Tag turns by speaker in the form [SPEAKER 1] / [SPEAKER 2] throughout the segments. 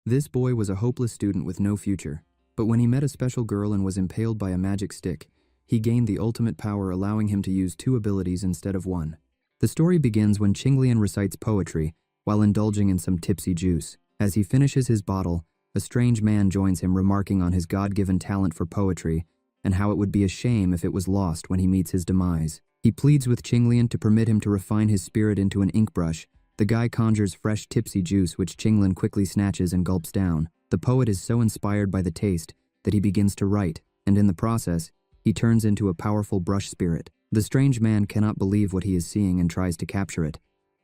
[SPEAKER 1] This boy was a hopeless student with no future, but when he met a special girl and was impaled by a magic stick, he gained the ultimate power, allowing him to use 2 abilities instead of 1. The story begins when Qinglian recites poetry while indulging in some tipsy juice. As he finishes his bottle, a strange man joins him, remarking on his God-given talent for poetry and how it would be a shame if it was lost when he meets his demise. He pleads with Qinglian to permit him to refine his spirit into an ink brush. The guy conjures fresh tipsy juice, which Qinglian quickly snatches and gulps down. The poet is so inspired by the taste that he begins to write, and in the process, he turns into a powerful brush spirit. The strange man cannot believe what he is seeing and tries to capture it,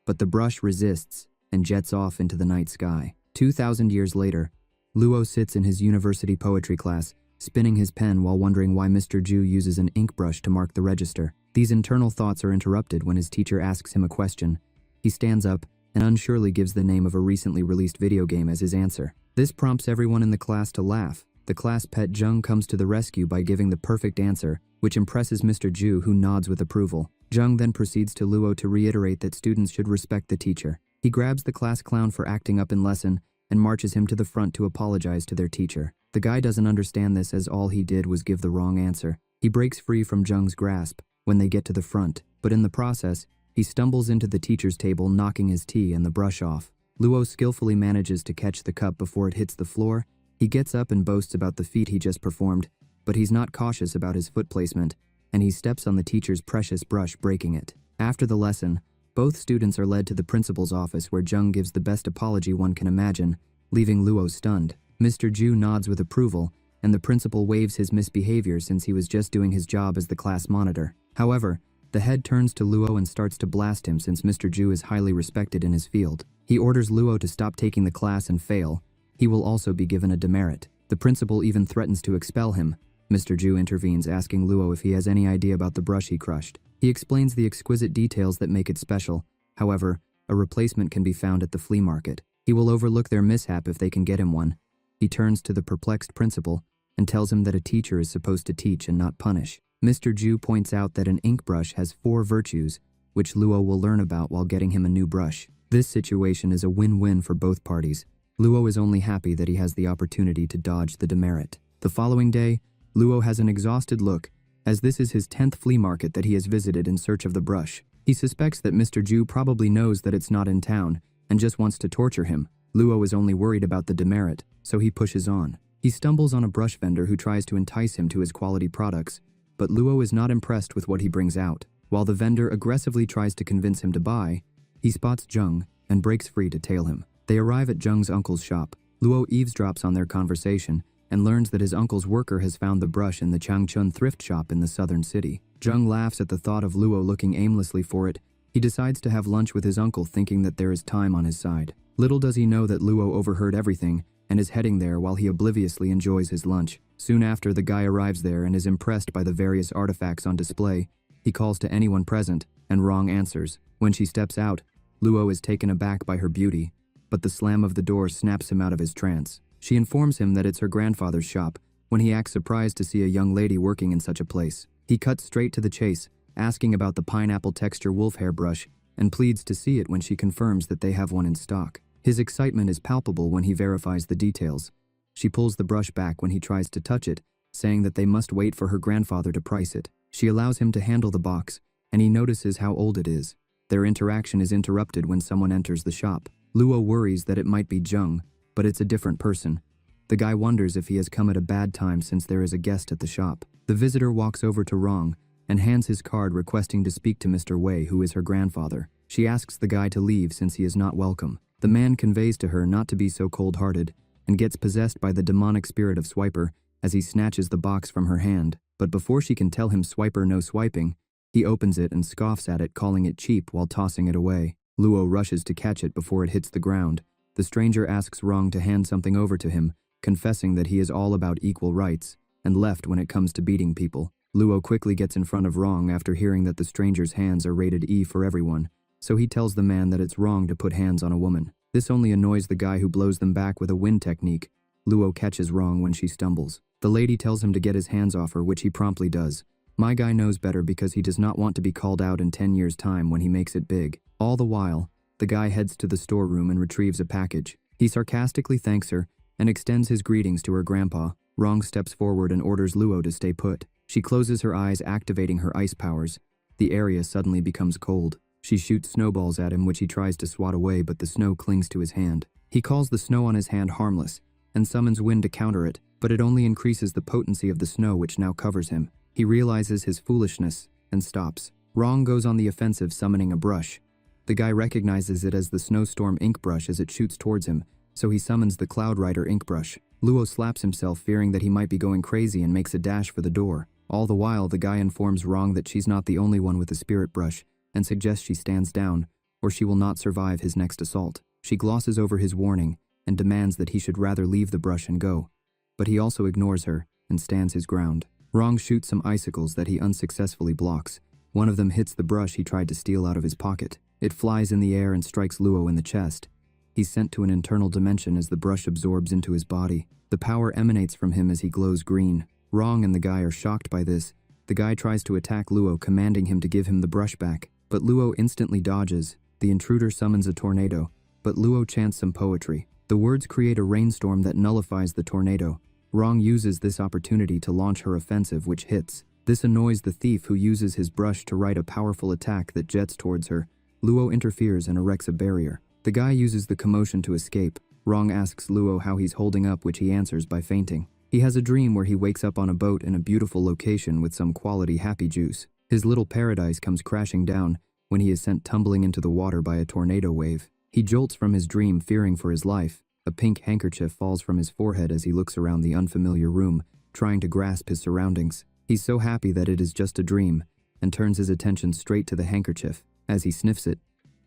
[SPEAKER 1] but the brush resists and jets off into the night sky. 2,000 years later, Luo sits in his university poetry class, spinning his pen while wondering why Mr. Zhu uses an ink brush to mark the register. These internal thoughts are interrupted when his teacher asks him a question. He stands up and unsurely gives the name of a recently released video game as his answer. This prompts everyone in the class to laugh. The class pet Zheng comes to the rescue by giving the perfect answer, which impresses Mr. Zhu, who nods with approval. Zheng then proceeds to Luo to reiterate that students should respect the teacher. He grabs the class clown for acting up in lesson and marches him to the front to apologize to their teacher. The guy doesn't understand this, as all he did was give the wrong answer. He breaks free from Zheng's grasp when they get to the front, but in the process, he stumbles into the teacher's table, knocking his tea and the brush off. Luo skillfully manages to catch the cup before it hits the floor. He gets up and boasts about the feat he just performed, but he's not cautious about his foot placement, and he steps on the teacher's precious brush, breaking it. After the lesson, both students are led to the principal's office, where Zheng gives the best apology one can imagine, leaving Luo stunned. Mr. Zhu nods with approval, and the principal waives his misbehavior since he was just doing his job as the class monitor. However, the head turns to Luo and starts to blast him since Mr. Zhu is highly respected in his field. He orders Luo to stop taking the class and fail. He will also be given a demerit. The principal even threatens to expel him. Mr. Zhu intervenes, asking Luo if he has any idea about the brush he crushed. He explains the exquisite details that make it special. However, a replacement can be found at the flea market. He will overlook their mishap if they can get him one. He turns to the perplexed principal and tells him that a teacher is supposed to teach and not punish. Mr. Zhu points out that an ink brush has 4 virtues, which Luo will learn about while getting him a new brush. This situation is a win-win for both parties. Luo is only happy that he has the opportunity to dodge the demerit. The following day, Luo has an exhausted look, as this is his 10th flea market that he has visited in search of the brush. He suspects that Mr. Zhu probably knows that it's not in town and just wants to torture him. Luo is only worried about the demerit, so he pushes on. He stumbles on a brush vendor who tries to entice him to his quality products, but Luo is not impressed with what he brings out. While the vendor aggressively tries to convince him to buy, he spots Zheng and breaks free to tail him. They arrive at Zheng's uncle's shop. Luo eavesdrops on their conversation and learns that his uncle's worker has found the brush in the Changchun thrift shop in the southern city. Zheng laughs at the thought of Luo looking aimlessly for it. He decides to have lunch with his uncle, thinking that there is time on his side. Little does he know that Luo overheard everything and is heading there while he obliviously enjoys his lunch. Soon after, the guy arrives there and is impressed by the various artifacts on display. He calls to anyone present, and wrong answers. When she steps out, Luo is taken aback by her beauty, but the slam of the door snaps him out of his trance. She informs him that it's her grandfather's shop, when he acts surprised to see a young lady working in such a place. He cuts straight to the chase, asking about the pineapple texture wolf hair brush, and pleads to see it when she confirms that they have one in stock. His excitement is palpable when he verifies the details. She pulls the brush back when he tries to touch it, saying that they must wait for her grandfather to price it. She allows him to handle the box, and he notices how old it is. Their interaction is interrupted when someone enters the shop. Luo worries that it might be Zheng, but it's a different person. The guy wonders if he has come at a bad time since there is a guest at the shop. The visitor walks over to Rong and hands his card requesting to speak to Mr. Wei, who is her grandfather. She asks the guy to leave since he is not welcome. The man conveys to her not to be so cold-hearted and gets possessed by the demonic spirit of Swiper as he snatches the box from her hand. But before she can tell him Swiper no swiping, he opens it and scoffs at it, calling it cheap while tossing it away. Luo rushes to catch it before it hits the ground. The stranger asks Rong to hand something over to him, confessing that he is all about equal rights and left when it comes to beating people. Luo quickly gets in front of Rong after hearing that the stranger's hands are rated E for everyone, so he tells the man that it's wrong to put hands on a woman. This only annoys the guy, who blows them back with a wind technique. Luo catches Rong when she stumbles. The lady tells him to get his hands off her, which he promptly does. My guy knows better because he does not want to be called out in 10 years' time when he makes it big. All the while, the guy heads to the storeroom and retrieves a package. He sarcastically thanks her and extends his greetings to her grandpa. Rong steps forward and orders Luo to stay put. She closes her eyes, activating her ice powers. The area suddenly becomes cold. She shoots snowballs at him, which he tries to swat away, but the snow clings to his hand. He calls the snow on his hand harmless and summons wind to counter it, but it only increases the potency of the snow, which now covers him. He realizes his foolishness and stops. Rong goes on the offensive, summoning a brush. The guy recognizes it as the snowstorm ink brush as it shoots towards him, so he summons the Cloud Rider ink brush. Luo slaps himself, fearing that he might be going crazy, and makes a dash for the door. All the while, the guy informs Rong that she's not the only one with a spirit brush and suggests she stands down, or she will not survive his next assault. She glosses over his warning and demands that he should rather leave the brush and go, but he also ignores her and stands his ground. Rong shoots some icicles that he unsuccessfully blocks. One of them hits the brush he tried to steal out of his pocket. It flies in the air and strikes Luo in the chest. He's sent to an internal dimension as the brush absorbs into his body. The power emanates from him as he glows green. Rong and the guy are shocked by this. The guy tries to attack Luo, commanding him to give him the brush back, but Luo instantly dodges. The intruder summons a tornado, but Luo chants some poetry. The words create a rainstorm that nullifies the tornado. Rong uses this opportunity to launch her offensive, which hits. This annoys the thief, who uses his brush to write a powerful attack that jets towards her. Luo interferes and erects a barrier. The guy uses the commotion to escape. Rong asks Luo how he's holding up, which he answers by fainting. He has a dream where he wakes up on a boat in a beautiful location with some quality happy juice. His little paradise comes crashing down when he is sent tumbling into the water by a tornado wave. He jolts from his dream, fearing for his life. A pink handkerchief falls from his forehead as he looks around the unfamiliar room, trying to grasp his surroundings. He's so happy that it is just a dream, and turns his attention straight to the handkerchief. As he sniffs it,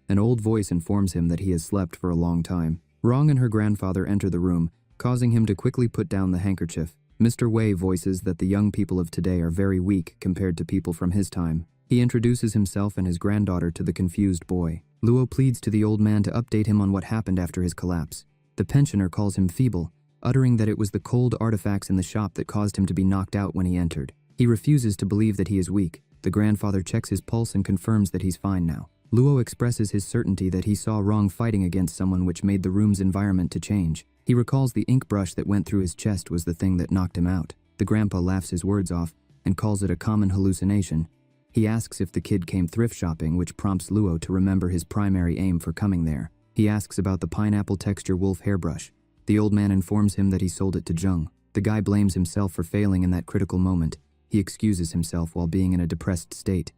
[SPEAKER 1] an old voice informs him that he has slept for a long time. Rong and her grandfather enter the room, causing him to quickly put down the handkerchief. Mr. Wei voices that the young people of today are very weak compared to people from his time. He introduces himself and his granddaughter to the confused boy. Luo pleads to the old man to update him on what happened after his collapse. The pensioner calls him feeble, uttering that it was the cold artifacts in the shop that caused him to be knocked out when he entered. He refuses to believe that he is weak. The grandfather checks his pulse and confirms that he's fine now. Luo expresses his certainty that he saw Rong fighting against someone, which made the room's environment to change. He recalls the ink brush that went through his chest was the thing that knocked him out. The grandpa laughs his words off and calls it a common hallucination. He asks if the kid came thrift shopping, which prompts Luo to remember his primary aim for coming there. He asks about the pineapple texture wolf hairbrush. The old man informs him that he sold it to Zheng. The guy blames himself for failing in that critical moment. He excuses himself while being in a depressed state,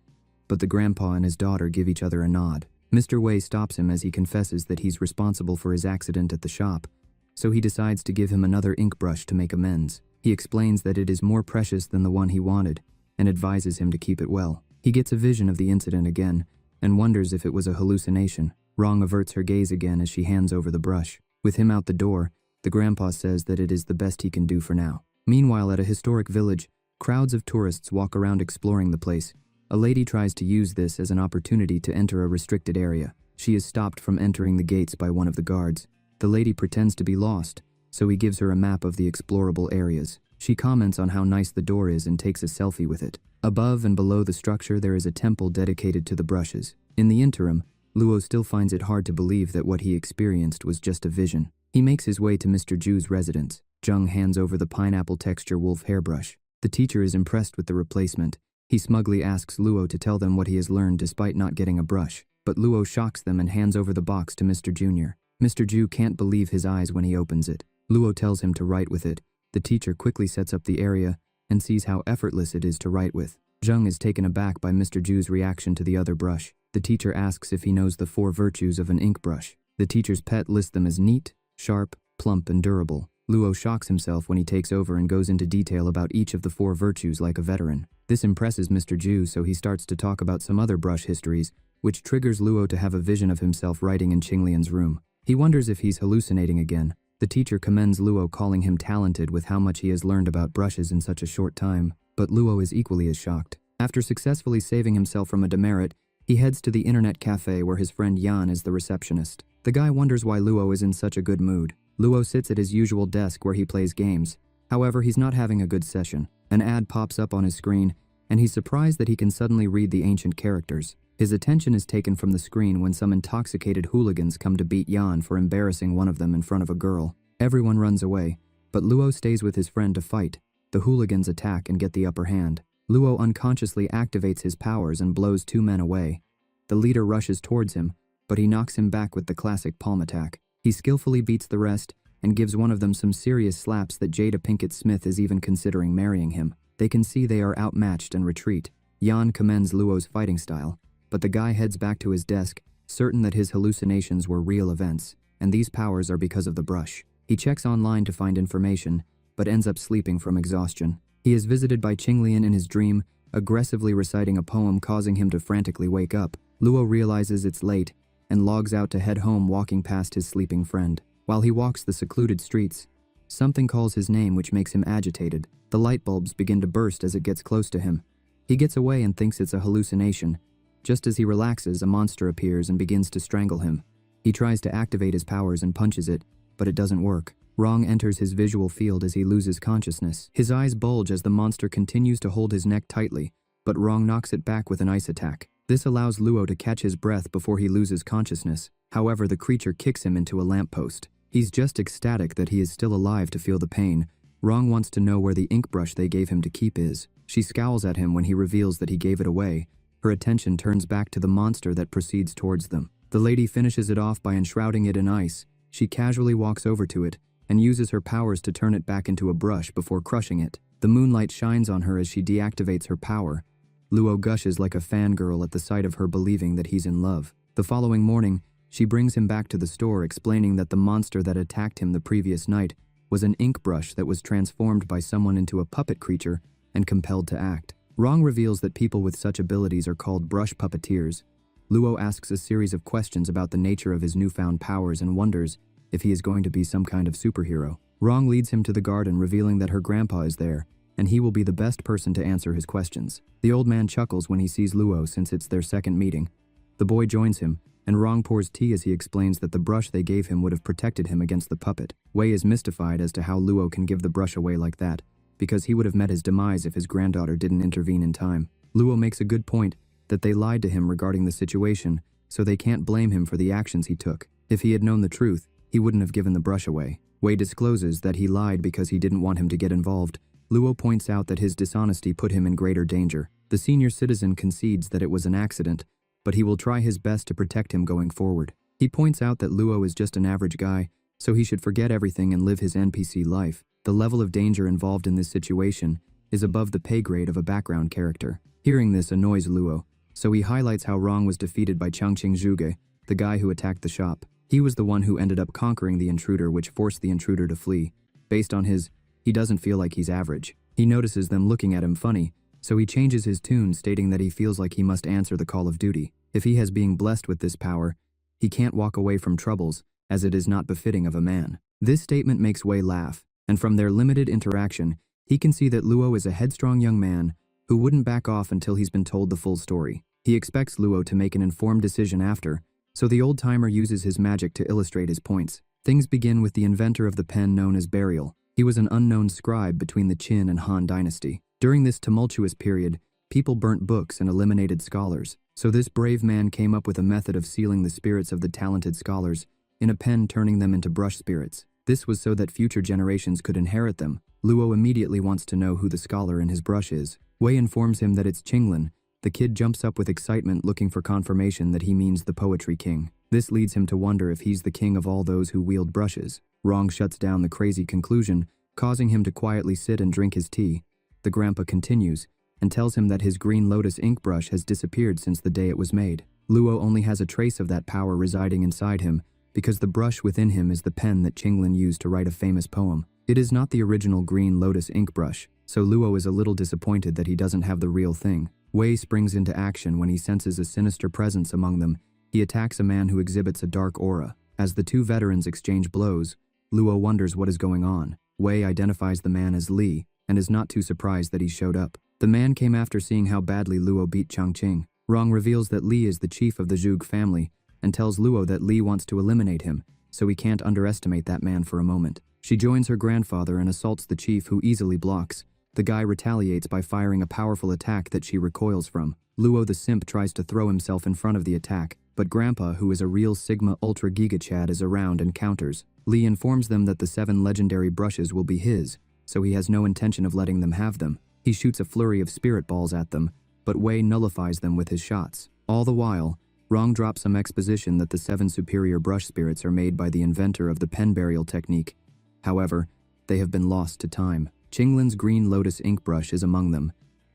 [SPEAKER 1] but the grandpa and his daughter give each other a nod. Mr. Wei stops him as he confesses that he's responsible for his accident at the shop, so he decides to give him another ink brush to make amends. He explains that it is more precious than the one he wanted, and advises him to keep it well. He gets a vision of the incident again, and wonders if it was a hallucination. Rong averts her gaze again as she hands over the brush. With him out the door, the grandpa says that it is the best he can do for now. Meanwhile, at a historic village, crowds of tourists walk around exploring the place. A lady tries to use this as an opportunity to enter a restricted area. She is stopped from entering the gates by one of the guards. The lady pretends to be lost, so he gives her a map of the explorable areas. She comments on how nice the door is and takes a selfie with it. Above and below the structure, there is a temple dedicated to the brushes. In the interim, Luo still finds it hard to believe that what he experienced was just a vision. He makes his way to Mr. Ju's residence. Zheng hands over the pineapple texture wolf hairbrush. The teacher is impressed with the replacement. He smugly asks Luo to tell them what he has learned despite not getting a brush, but Luo shocks them and hands over the box to Mr. Jr. Mr. Ju can't believe his eyes when he opens it. Luo tells him to write with it. The teacher quickly sets up the area and sees how effortless it is to write with. Zheng is taken aback by Mr. Ju's reaction to the other brush. The teacher asks if he knows the 4 virtues of an ink brush. The teacher's pet lists them as neat, sharp, plump, and durable. Luo shocks himself when he takes over and goes into detail about each of the 4 virtues like a veteran. This impresses Mr. Ju, so he starts to talk about some other brush histories, which triggers Luo to have a vision of himself writing in Qinglian's room. He wonders if he's hallucinating again. The teacher commends Luo, calling him talented with how much he has learned about brushes in such a short time, but Luo is equally as shocked. After successfully saving himself from a demerit, he heads to the internet cafe where his friend Yan is the receptionist. The guy wonders why Luo is in such a good mood. Luo sits at his usual desk where he plays games. However, he's not having a good session. An ad pops up on his screen, and he's surprised that he can suddenly read the ancient characters. His attention is taken from the screen when some intoxicated hooligans come to beat Yan for embarrassing one of them in front of a girl. Everyone runs away, but Luo stays with his friend to fight. The hooligans attack and get the upper hand. Luo unconsciously activates his powers and blows two men away. The leader rushes towards him, but he knocks him back with the classic palm attack. He skillfully beats the rest and gives one of them some serious slaps that Jada Pinkett Smith is even considering marrying him. They can see they are outmatched and retreat. Yan commends Luo's fighting style, but the guy heads back to his desk, certain that his hallucinations were real events, and these powers are because of the brush. He checks online to find information, but ends up sleeping from exhaustion. He is visited by Qinglian in his dream, aggressively reciting a poem causing him to frantically wake up. Luo realizes it's late and logs out to head home, walking past his sleeping friend. While he walks the secluded streets, something calls his name, which makes him agitated. The light bulbs begin to burst as it gets close to him. He gets away and thinks it's a hallucination. Just as he relaxes, a monster appears and begins to strangle him. He tries to activate his powers and punches it, but it doesn't work. Rong enters his visual field as he loses consciousness. His eyes bulge as the monster continues to hold his neck tightly, but Rong knocks it back with an ice attack. This allows Luo to catch his breath before he loses consciousness. However, the creature kicks him into a lamppost. He's just ecstatic that he is still alive to feel the pain. Rong wants to know where the ink brush they gave him to keep is. She scowls at him when he reveals that he gave it away. Her attention turns back to the monster that proceeds towards them. The lady finishes it off by enshrouding it in ice. She casually walks over to it and uses her powers to turn it back into a brush before crushing it. The moonlight shines on her as she deactivates her power. Luo gushes like a fangirl at the sight of her, believing that he's in love. The following morning, she brings him back to the store, explaining that the monster that attacked him the previous night was an ink brush that was transformed by someone into a puppet creature and compelled to act. Rong reveals that people with such abilities are called brush puppeteers. Luo asks a series of questions about the nature of his newfound powers and wonders if he is going to be some kind of superhero. Rong leads him to the garden, revealing that her grandpa is there, and he will be the best person to answer his questions. The old man chuckles when he sees Luo, since it's their second meeting. The boy joins him, and Rong pours tea as he explains that the brush they gave him would have protected him against the puppet. Wei is mystified as to how Luo can give the brush away like that, because he would have met his demise if his granddaughter didn't intervene in time. Luo makes a good point that they lied to him regarding the situation, so they can't blame him for the actions he took. If he had known the truth, he wouldn't have given the brush away. Wei discloses that he lied because he didn't want him to get involved. Luo points out that his dishonesty put him in greater danger. The senior citizen concedes that it was an accident, but he will try his best to protect him going forward. He points out that Luo is just an average guy, so he should forget everything and live his NPC life. The level of danger involved in this situation is above the pay grade of a background character. Hearing this annoys Luo, so he highlights how Rong was defeated by Changqing Zhuge, the guy who attacked the shop. He was the one who ended up conquering the intruder, which forced the intruder to flee. Based on he doesn't feel like he's average. He notices them looking at him funny, so he changes his tune, stating that he feels like he must answer the call of duty. If he has being blessed with this power, he can't walk away from troubles, as it is not befitting of a man. This statement makes Wei laugh, and from their limited interaction, he can see that Luo is a headstrong young man who wouldn't back off until he's been told the full story. He expects Luo to make an informed decision after, so the old-timer uses his magic to illustrate his points. Things begin with the inventor of the pen known as Burial. He was an unknown scribe between the Qin and Han dynasty. During this tumultuous period, people burnt books and eliminated scholars. So this brave man came up with a method of sealing the spirits of the talented scholars in a pen, turning them into brush spirits. This was so that future generations could inherit them. Luo immediately wants to know who the scholar in his brush is. Wei informs him that it's Qinglian. The kid jumps up with excitement, looking for confirmation that he means the poetry king. This leads him to wonder if he's the king of all those who wield brushes. Rong shuts down the crazy conclusion, causing him to quietly sit and drink his tea. The grandpa continues and tells him that his green lotus ink brush has disappeared since the day it was made. Luo only has a trace of that power residing inside him, because the brush within him is the pen that Qinglian used to write a famous poem. It is not the original green lotus ink brush, so Luo is a little disappointed that he doesn't have the real thing. Wei springs into action when he senses a sinister presence among them. He attacks a man who exhibits a dark aura. As the two veterans exchange blows, Luo wonders what is going on. Wei identifies the man as Li, and is not too surprised that he showed up. The man came after seeing how badly Luo beat Changqing. Rong reveals that Li is the chief of the Zhuge family, and tells Luo that Li wants to eliminate him, so he can't underestimate that man for a moment. She joins her grandfather and assaults the chief, who easily blocks. The guy retaliates by firing a powerful attack that she recoils from. Luo the simp tries to throw himself in front of the attack, but Grandpa, who is a real Sigma Ultra Giga Chad, is around and counters. Lee informs them that the 7 legendary brushes will be his, so he has no intention of letting them have them. He shoots a flurry of spirit balls at them, but Wei nullifies them with his shots. All the while, Rong drops some exposition that the 7 superior brush spirits are made by the inventor of the pen burial technique. However, they have been lost to time. Qinglin's green lotus ink brush is among them.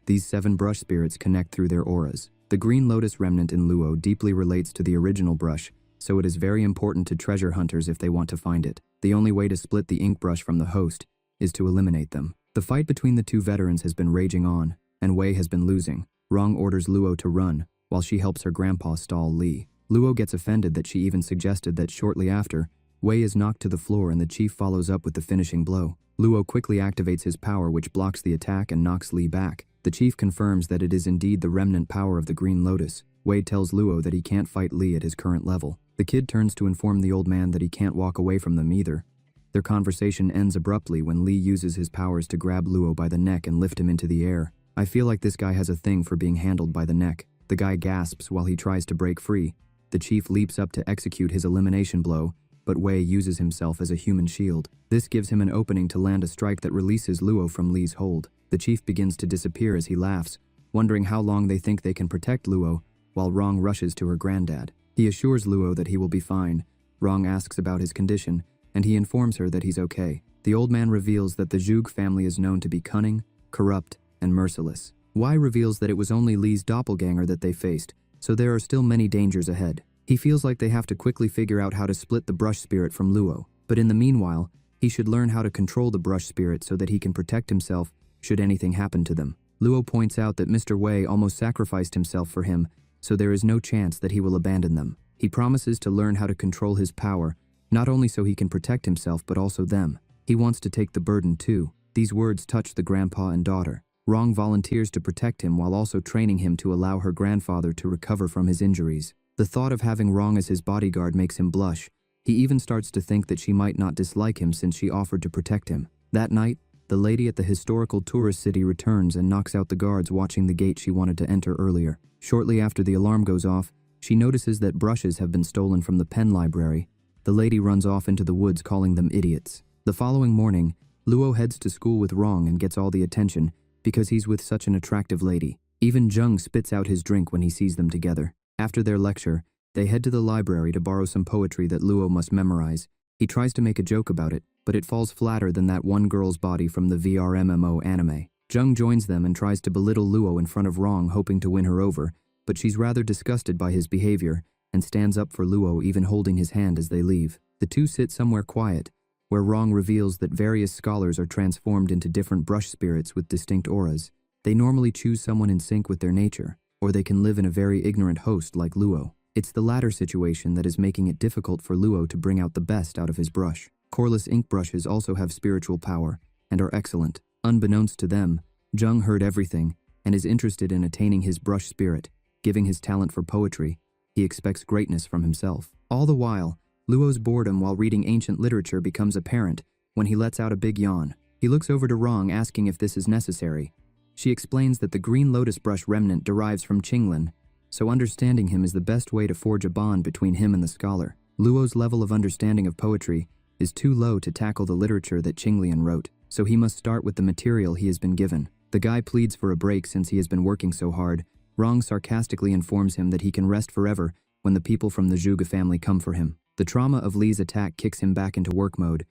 [SPEAKER 1] These 7 brush spirits connect through their auras. The green lotus remnant in Luo deeply relates to the original brush, so it is very important to treasure hunters if they want to find it. The only way to split the ink brush from the host is to eliminate them. The fight between the 2 veterans has been raging on, and Wei has been losing. Rong orders Luo to run, while she helps her grandpa stall Li. Luo gets offended that she even suggested that shortly after, Wei is knocked to the floor and the chief follows up with the finishing blow. Luo quickly activates his power, which blocks the attack and knocks Li back. The chief confirms that it is indeed the remnant power of the Green Lotus. Wei tells Luo that he can't fight Li at his current level. The kid turns to inform the old man that he can't walk away from them either. Their conversation ends abruptly when Li uses his powers to grab Luo by the neck and lift him into the air. I feel like this guy has a thing for being handled by the neck. The guy gasps while he tries to break free. The chief leaps up to execute his elimination blow, but Wei uses himself as a human shield. This gives him an opening to land a strike that releases Luo from Li's hold. The chief begins to disappear as he laughs, wondering how long they think they can protect Luo, while Rong rushes to her granddad. He assures Luo that he will be fine. Rong asks about his condition, and he informs her that he's okay. The old man reveals that the Zhug family is known to be cunning, corrupt, and merciless. Wei reveals that it was only Li's doppelganger that they faced, so there are still many dangers ahead. He feels like they have to quickly figure out how to split the brush spirit from Luo, but in the meanwhile, he should learn how to control the brush spirit so that he can protect himself should anything happen to them. Luo points out that Mr. Wei almost sacrificed himself for him, so there is no chance that he will abandon them. He promises to learn how to control his power, not only so he can protect himself but also them. He wants to take the burden too. These words touch the grandpa and daughter. Rong volunteers to protect him while also training him to allow her grandfather to recover from his injuries. The thought of having Rong as his bodyguard makes him blush. He even starts to think that she might not dislike him since she offered to protect him. That night, the lady at the historical tourist city returns and knocks out the guards watching the gate she wanted to enter earlier. Shortly after the alarm goes off, she notices that brushes have been stolen from the pen library. The lady runs off into the woods calling them idiots. The following morning, Luo heads to school with Rong and gets all the attention because he's with such an attractive lady. Even Jung spits out his drink when he sees them together. After their lecture, they head to the library to borrow some poetry that Luo must memorize. He tries to make a joke about it, but it falls flatter than that one girl's body from the VRMMO anime. Jung joins them and tries to belittle Luo in front of Rong, hoping to win her over, but she's rather disgusted by his behavior and stands up for Luo, even holding his hand as they leave. The two sit somewhere quiet, where Rong reveals that various scholars are transformed into different brush spirits with distinct auras. They normally choose someone in sync with their nature, or they can live in a very ignorant host like Luo. It's the latter situation that is making it difficult for Luo to bring out the best out of his brush. Coreless ink brushes also have spiritual power, and are excellent. Unbeknownst to them, Jung heard everything, and is interested in attaining his brush spirit. Giving his talent for poetry, he expects greatness from himself. All the while, Luo's boredom while reading ancient literature becomes apparent when he lets out a big yawn. He looks over to Rong, asking if this is necessary. She explains that the green lotus brush remnant derives from Qinglin, so understanding him is the best way to forge a bond between him and the scholar. Luo's level of understanding of poetry is too low to tackle the literature that Qinglian wrote, so he must start with the material he has been given. The guy pleads for a break since he has been working so hard. Rong sarcastically informs him that he can rest forever when the people from the Zhuge family come for him. The trauma of Li's attack kicks him back into work mode,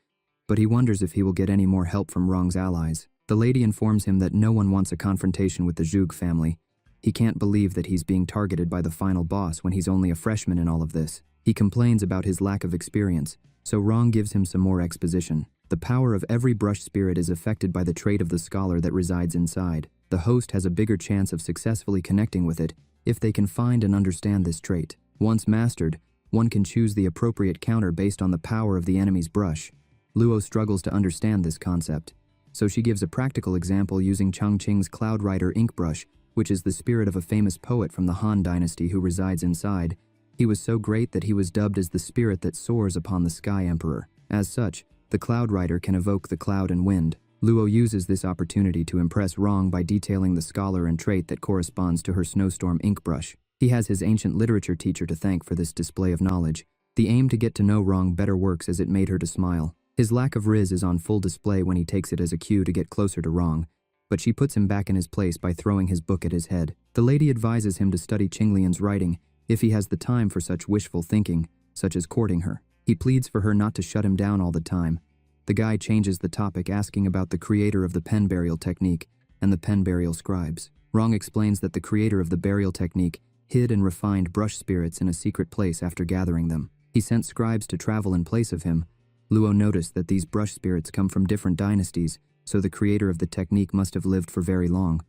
[SPEAKER 1] but he wonders if he will get any more help from Rong's allies. The lady informs him that no one wants a confrontation with the Zhuge family. He can't believe that he's being targeted by the final boss when he's only a freshman in all of this. He complains about his lack of experience, so Rong gives him some more exposition. The power of every brush spirit is affected by the trait of the scholar that resides inside. The host has a bigger chance of successfully connecting with it if they can find and understand this trait. Once mastered, one can choose the appropriate counter based on the power of the enemy's brush. Luo struggles to understand this concept, so she gives a practical example using Changqing's Cloud Rider ink brush, which is the spirit of a famous poet from the Han dynasty who resides inside. He was so great that he was dubbed as the spirit that soars upon the Sky Emperor. As such, the Cloud Rider can evoke the cloud and wind. Luo uses this opportunity to impress Rong by detailing the scholar and trait that corresponds to her snowstorm ink brush. He has his ancient literature teacher to thank for this display of knowledge. The aim to get to know Rong better works as it made her to smile. His lack of riz is on full display when he takes it as a cue to get closer to Rong, but she puts him back in his place by throwing his book at his head. The lady advises him to study Qinglian's writing if he has the time for such wishful thinking, such as courting her. He pleads for her not to shut him down all the time. The guy changes the topic, asking about the creator of the pen burial technique and the pen burial scribes. Rong explains that the creator of the burial technique hid and refined brush spirits in a secret place after gathering them. He sent scribes to travel in place of him. Luo noticed that these brush spirits come from different dynasties, so the creator of the technique must have lived for very long.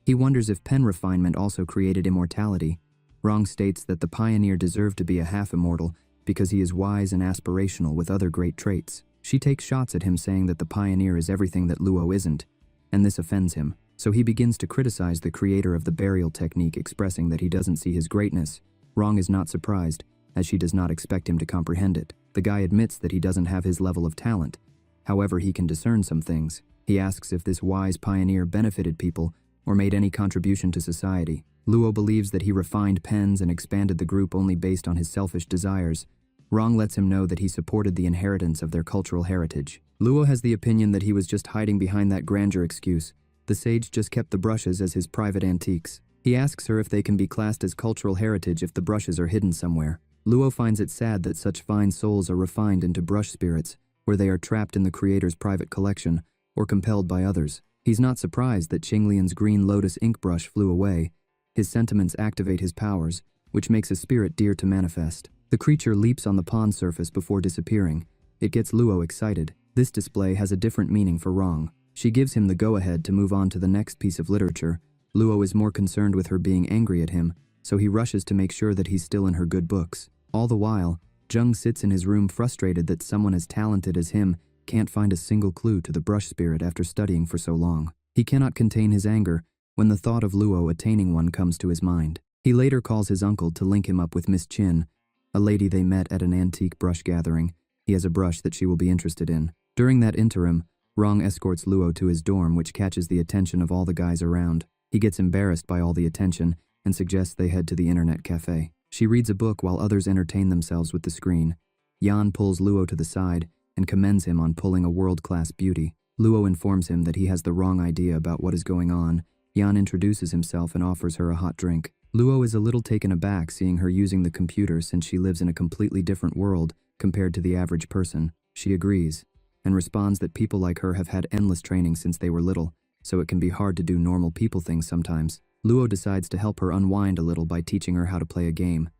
[SPEAKER 1] He wonders if pen refinement also created immortality. Rong states that the pioneer deserved to be a half-immortal because he is wise and aspirational with other great traits. She takes shots at him, saying that the pioneer is everything that Luo isn't, and this offends him, so he begins to criticize the creator of the burial technique, expressing that he doesn't see his greatness. Rong is not surprised, as she does not expect him to comprehend it. The guy admits that he doesn't have his level of talent. However, he can discern some things. He asks if this wise pioneer benefited people or made any contribution to society. Luo believes that he refined pens and expanded the group only based on his selfish desires. Rong lets him know that he supported the inheritance of their cultural heritage. Luo has the opinion that he was just hiding behind that grandeur excuse. The sage just kept the brushes as his private antiques. He asks her if they can be classed as cultural heritage if the brushes are hidden somewhere. Luo finds it sad that such fine souls are refined into brush spirits, where they are trapped in the creator's private collection or compelled by others. He's not surprised that Qinglian's green lotus ink brush flew away. His sentiments activate his powers, which makes a spirit dear to manifest. The creature leaps on the pond surface before disappearing. It gets Luo excited. This display has a different meaning for Rong. She gives him the go-ahead to move on to the next piece of literature. Luo is more concerned with her being angry at him, so he rushes to make sure that he's still in her good books. All the while, Zheng sits in his room frustrated that someone as talented as him can't find a single clue to the brush spirit after studying for so long. He cannot contain his anger when the thought of Luo attaining one comes to his mind. He later calls his uncle to link him up with Miss Qin, a lady they met at an antique brush gathering. He has a brush that she will be interested in. During that interim, Rong escorts Luo to his dorm, which catches the attention of all the guys around. He gets embarrassed by all the attention and suggests they head to the internet cafe. She reads a book while others entertain themselves with the screen. Yan pulls Luo to the side and commends him on pulling a world-class beauty. Luo informs him that he has the wrong idea about what is going on. Yan introduces himself and offers her a hot drink. Luo is a little taken aback seeing her using the computer since she lives in a completely different world compared to the average person. She agrees, and responds that people like her have had endless training since they were little, so it can be hard to do normal people things sometimes. Luo decides to help her unwind a little by teaching her how to play a game.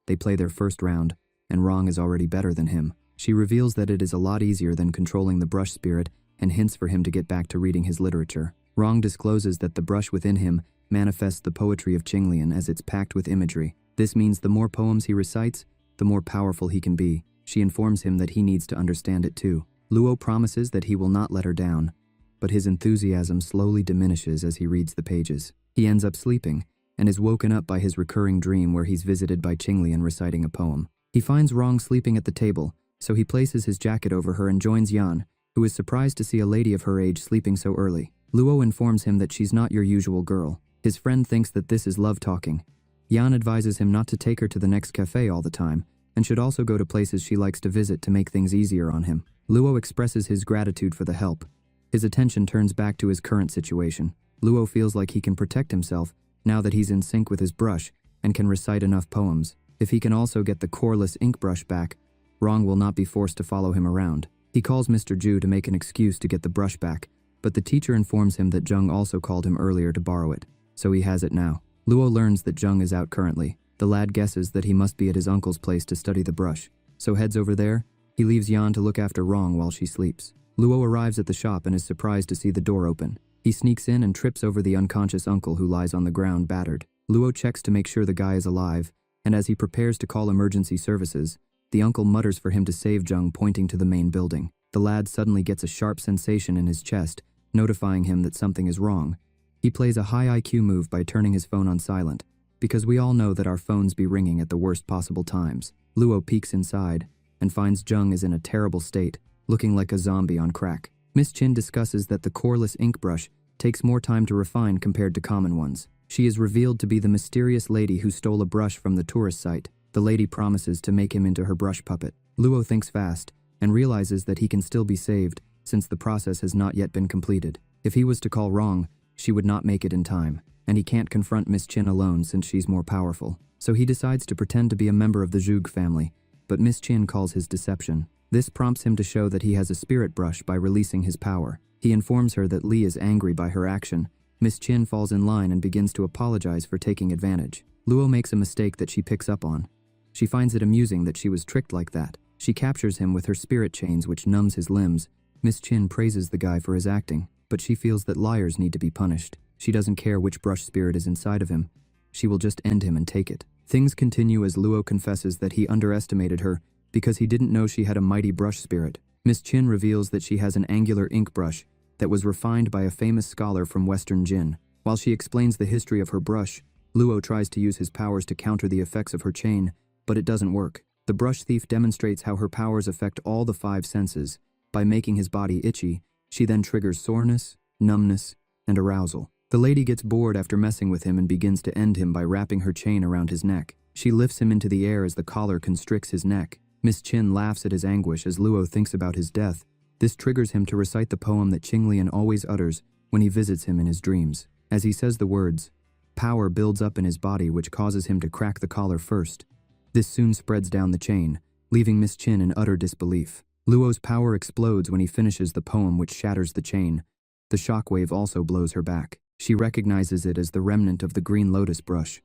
[SPEAKER 1] They play their first round, and Rong is already better than him. She reveals that it is a lot easier than controlling the brush spirit and hints for him to get back to reading his literature. Rong discloses that the brush within him manifests the poetry of Qinglian as it's packed with imagery. This means the more poems he recites, the more powerful he can be. She informs him that he needs to understand it too. Luo promises that he will not let her down, but his enthusiasm slowly diminishes as he reads the pages. He ends up sleeping, and is woken up by his recurring dream where he's visited by Qinglian reciting a poem. He finds Rong sleeping at the table, so he places his jacket over her and joins Yan, who is surprised to see a lady of her age sleeping so early. Luo informs him that she's not your usual girl. His friend thinks that this is love talking. Yan advises him not to take her to the next cafe all the time, and should also go to places she likes to visit to make things easier on him. Luo expresses his gratitude for the help. His attention turns back to his current situation. Luo feels like he can protect himself now that he's in sync with his brush and can recite enough poems. If he can also get the coreless ink brush back, Rong will not be forced to follow him around. He calls Mr. Zhu to make an excuse to get the brush back, but the teacher informs him that Zheng also called him earlier to borrow it, so he has it now. Luo learns that Zheng is out currently. The lad guesses that he must be at his uncle's place to study the brush, so heads over there. He leaves Yan to look after Rong while she sleeps. Luo arrives at the shop and is surprised to see the door open. He sneaks in and trips over the unconscious uncle who lies on the ground battered. Luo checks to make sure the guy is alive, and as he prepares to call emergency services, the uncle mutters for him to save Zheng, pointing to the main building. The lad suddenly gets a sharp sensation in his chest, notifying him that something is wrong. He plays a high IQ move by turning his phone on silent, because we all know that our phones be ringing at the worst possible times. Luo peeks inside and finds Zheng is in a terrible state, looking like a zombie on crack. Miss Chin discusses that the coreless ink brush takes more time to refine compared to common ones. She is revealed to be the mysterious lady who stole a brush from the tourist site. The lady promises to make him into her brush puppet. Luo thinks fast and realizes that he can still be saved since the process has not yet been completed. If he was to call wrong, she would not make it in time, and he can't confront Miss Chin alone since she's more powerful. So he decides to pretend to be a member of the Zhug family, but Miss Chin calls his deception. This prompts him to show that he has a spirit brush by releasing his power. He informs her that Li is angry by her action. Miss Chin falls in line and begins to apologize for taking advantage. Luo makes a mistake that she picks up on. She finds it amusing that she was tricked like that. She captures him with her spirit chains which numbs his limbs. Miss Chin praises the guy for his acting, but she feels that liars need to be punished. She doesn't care which brush spirit is inside of him. She will just end him and take it. Things continue as Luo confesses that he underestimated her because he didn't know she had a mighty brush spirit. Miss Chin reveals that she has an angular ink brush that was refined by a famous scholar from Western Jin. While she explains the history of her brush, Luo tries to use his powers to counter the effects of her chain, but it doesn't work. The brush thief demonstrates how her powers affect all the 5 senses. By making his body itchy, she then triggers soreness, numbness, and arousal. The lady gets bored after messing with him and begins to end him by wrapping her chain around his neck. She lifts him into the air as the collar constricts his neck. Miss Chin laughs at his anguish as Luo thinks about his death. This triggers him to recite the poem that Qinglian always utters when he visits him in his dreams. As he says the words, power builds up in his body which causes him to crack the collar first. This soon spreads down the chain, leaving Miss Chin in utter disbelief. Luo's power explodes when he finishes the poem which shatters the chain. The shockwave also blows her back. She recognizes it as the remnant of the green lotus brush.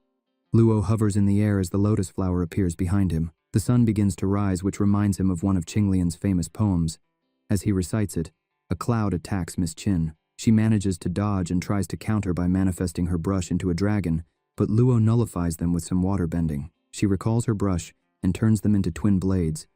[SPEAKER 1] Luo hovers in the air as the lotus flower appears behind him. The sun begins to rise, which reminds him of one of Qinglian's famous poems. As he recites it, a cloud attacks Miss Chin. She manages to dodge and tries to counter by manifesting her brush into a dragon, but Luo nullifies them with some water bending. She recalls her brush and turns them into twin blades,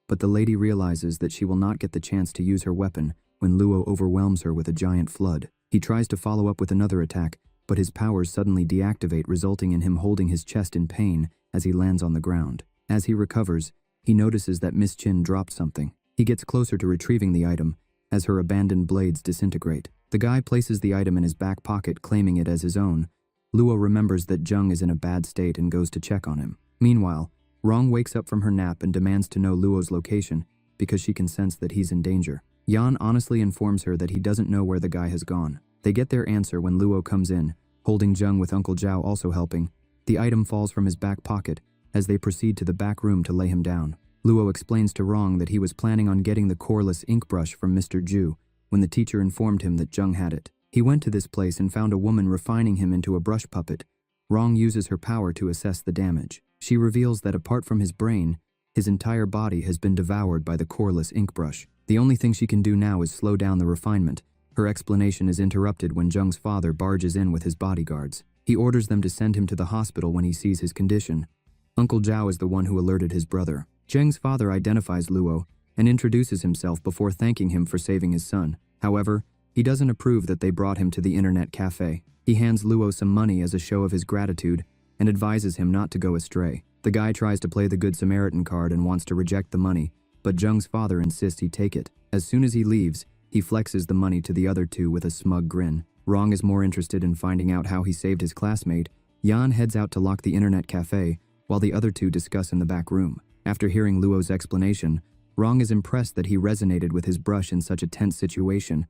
[SPEAKER 1] but the lady realizes that she will not get the chance to use her weapon when Luo overwhelms her with a giant flood. He tries to follow up with another attack, but his powers suddenly deactivate, resulting in him holding his chest in pain as he lands on the ground. As he recovers, he notices that Miss Chin dropped something. He gets closer to retrieving the item as her abandoned blades disintegrate. The guy places the item in his back pocket, claiming it as his own. Luo remembers that Zheng is in a bad state and goes to check on him. Meanwhile, Rong wakes up from her nap and demands to know Luo's location because she can sense that he's in danger. Yan honestly informs her that he doesn't know where the guy has gone. They get their answer when Luo comes in, holding Zheng with Uncle Zhao also helping. The item falls from his back pocket as they proceed to the back room to lay him down. Luo explains to Rong that he was planning on getting the coreless ink brush from Mr. Zhu when the teacher informed him that Zheng had it. He went to this place and found a woman refining him into a brush puppet. Rong uses her power to assess the damage. She reveals that apart from his brain, his entire body has been devoured by the coreless ink brush. The only thing she can do now is slow down the refinement. Her explanation is interrupted when Zheng's father barges in with his bodyguards. He orders them to send him to the hospital when he sees his condition. Uncle Zhao is the one who alerted his brother. Zheng's father identifies Luo and introduces himself before thanking him for saving his son. However, he doesn't approve that they brought him to the internet cafe. He hands Luo some money as a show of his gratitude and advises him not to go astray. The guy tries to play the Good Samaritan card and wants to reject the money, but Zheng's father insists he take it. As soon as he leaves, he flexes the money to the other two with a smug grin. Rong is more interested in finding out how he saved his classmate. Yan heads out to lock the internet cafe, while the other two discuss in the back room. After hearing Luo's explanation, Rong is impressed that he resonated with his brush in such a tense situation,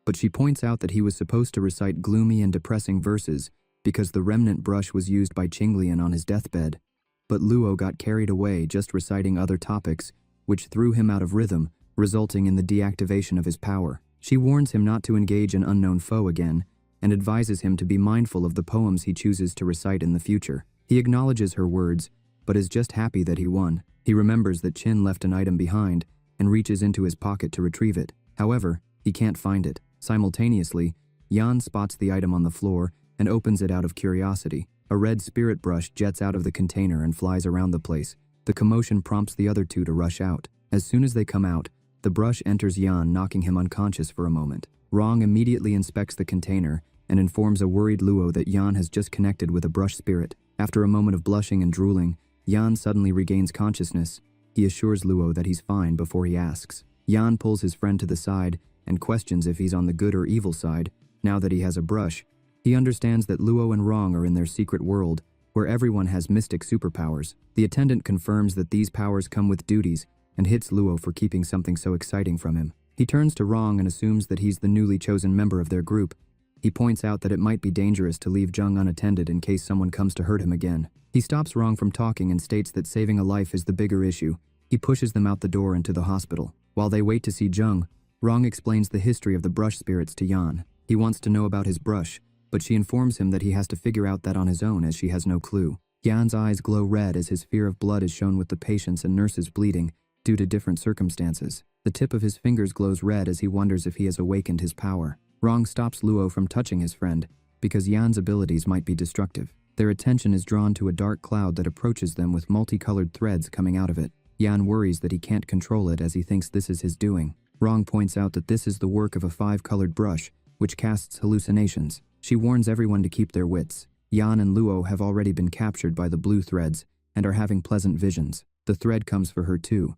[SPEAKER 1] but she points out that he was supposed to recite gloomy and depressing verses because the remnant brush was used by Qinglian on his deathbed. But Luo got carried away just reciting other topics, which threw him out of rhythm, resulting in the deactivation of his power. She warns him not to engage an unknown foe again, and advises him to be mindful of the poems he chooses to recite in the future. He acknowledges her words, but is just happy that he won. He remembers that Qin left an item behind, and reaches into his pocket to retrieve it. However, he can't find it. Simultaneously, Yan spots the item on the floor and opens it out of curiosity. A red spirit brush jets out of the container and flies around the place. The commotion prompts the other two to rush out. As soon as they come out, the brush enters Yan, knocking him unconscious for a moment. Rong immediately inspects the container and informs a worried Luo that Yan has just connected with a brush spirit. After a moment of blushing and drooling, Yan suddenly regains consciousness. He assures Luo that he's fine before he asks. Yan pulls his friend to the side and questions if he's on the good or evil side. Now that he has a brush, he understands that Luo and Rong are in their secret world, where everyone has mystic superpowers. The attendant confirms that these powers come with duties and hits Luo for keeping something so exciting from him. He turns to Rong and assumes that he's the newly chosen member of their group. He points out that it might be dangerous to leave Jung unattended in case someone comes to hurt him again. He stops Rong from talking and states that saving a life is the bigger issue. He pushes them out the door into the hospital. While they wait to see Jung, Rong explains the history of the brush spirits to Yan. He wants to know about his brush, but she informs him that he has to figure out that on his own as she has no clue. Yan's eyes glow red as his fear of blood is shown with the patients and nurses bleeding due to different circumstances. The tip of his fingers glows red as he wonders if he has awakened his power. Rong stops Luo from touching his friend because Yan's abilities might be destructive. Their attention is drawn to a dark cloud that approaches them with multicolored threads coming out of it. Yan worries that he can't control it as he thinks this is his doing. Rong points out that this is the work of a 5-colored brush, which casts hallucinations. She warns everyone to keep their wits. Yan and Luo have already been captured by the blue threads and are having pleasant visions. The thread comes for her too,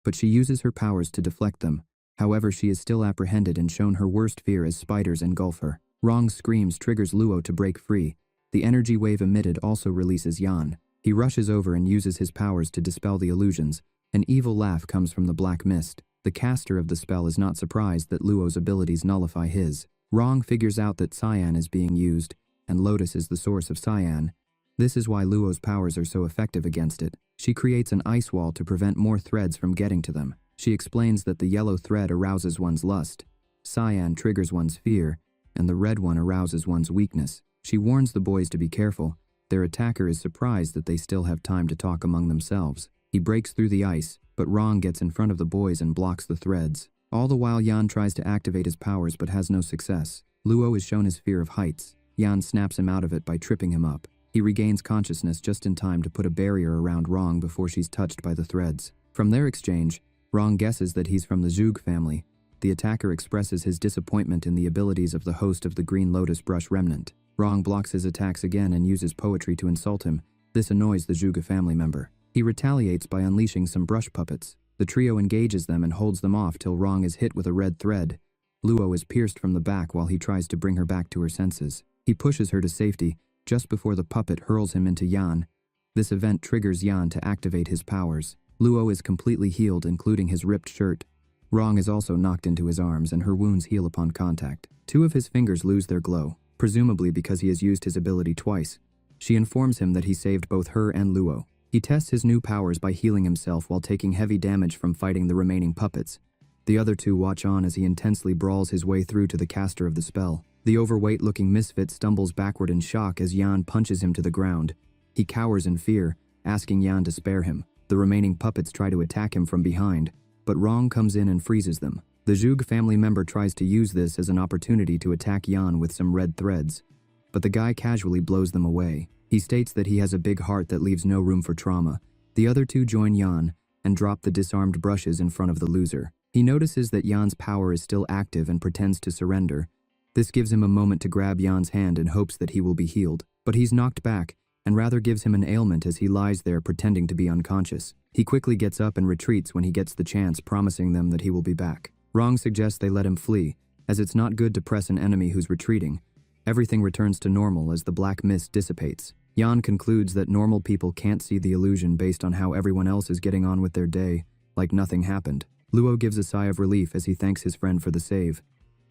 [SPEAKER 1] but she uses her powers to deflect them. However, she is still apprehended and shown her worst fear as spiders engulf her. Rong's screams triggers Luo to break free. The energy wave emitted also releases Yan. He rushes over and uses his powers to dispel the illusions. An evil laugh comes from the black mist. The caster of the spell is not surprised that Luo's abilities nullify his. Rong figures out that cyan is being used, and Lotus is the source of cyan. This is why Luo's powers are so effective against it. She creates an ice wall to prevent more threads from getting to them. She explains that the yellow thread arouses one's lust, cyan triggers one's fear, and the red one arouses one's weakness. She warns the boys to be careful. Their attacker is surprised that they still have time to talk among themselves. He breaks through the ice, but Rong gets in front of the boys and blocks the threads. All the while Yan tries to activate his powers but has no success. Luo is shown his fear of heights. Yan snaps him out of it by tripping him up. He regains consciousness just in time to put a barrier around Rong before she's touched by the threads. From their exchange, Rong guesses that he's from the Zhug family. The attacker expresses his disappointment in the abilities of the host of the Green Lotus Brush Remnant. Rong blocks his attacks again and uses poetry to insult him. This annoys the Zhuge family member. He retaliates by unleashing some brush puppets. The trio engages them and holds them off till Rong is hit with a red thread. Luo is pierced from the back while he tries to bring her back to her senses. He pushes her to safety just before the puppet hurls him into Yan. This event triggers Yan to activate his powers. Luo is completely healed, including his ripped shirt. Rong is also knocked into his arms and her wounds heal upon contact. 2 of his fingers lose their glow, presumably because he has used his ability twice. She informs him that he saved both her and Luo. He tests his new powers by healing himself while taking heavy damage from fighting the remaining puppets. The other 2 watch on as he intensely brawls his way through to the caster of the spell. The overweight-looking misfit stumbles backward in shock as Yan punches him to the ground. He cowers in fear, asking Yan to spare him. The remaining puppets try to attack him from behind, but Rong comes in and freezes them. The Zhug family member tries to use this as an opportunity to attack Yan with some red threads, but the guy casually blows them away. He states that he has a big heart that leaves no room for trauma. The other 2 join Yan and drop the disarmed brushes in front of the loser. He notices that Yan's power is still active and pretends to surrender. This gives him a moment to grab Yan's hand in hopes that he will be healed, but he's knocked back and rather gives him an ailment as he lies there pretending to be unconscious. He quickly gets up and retreats when he gets the chance, promising them that he will be back. Rong suggests they let him flee, as it's not good to press an enemy who's retreating. Everything returns to normal as the black mist dissipates. Yan concludes that normal people can't see the illusion based on how everyone else is getting on with their day, like nothing happened. Luo gives a sigh of relief as he thanks his friend for the save.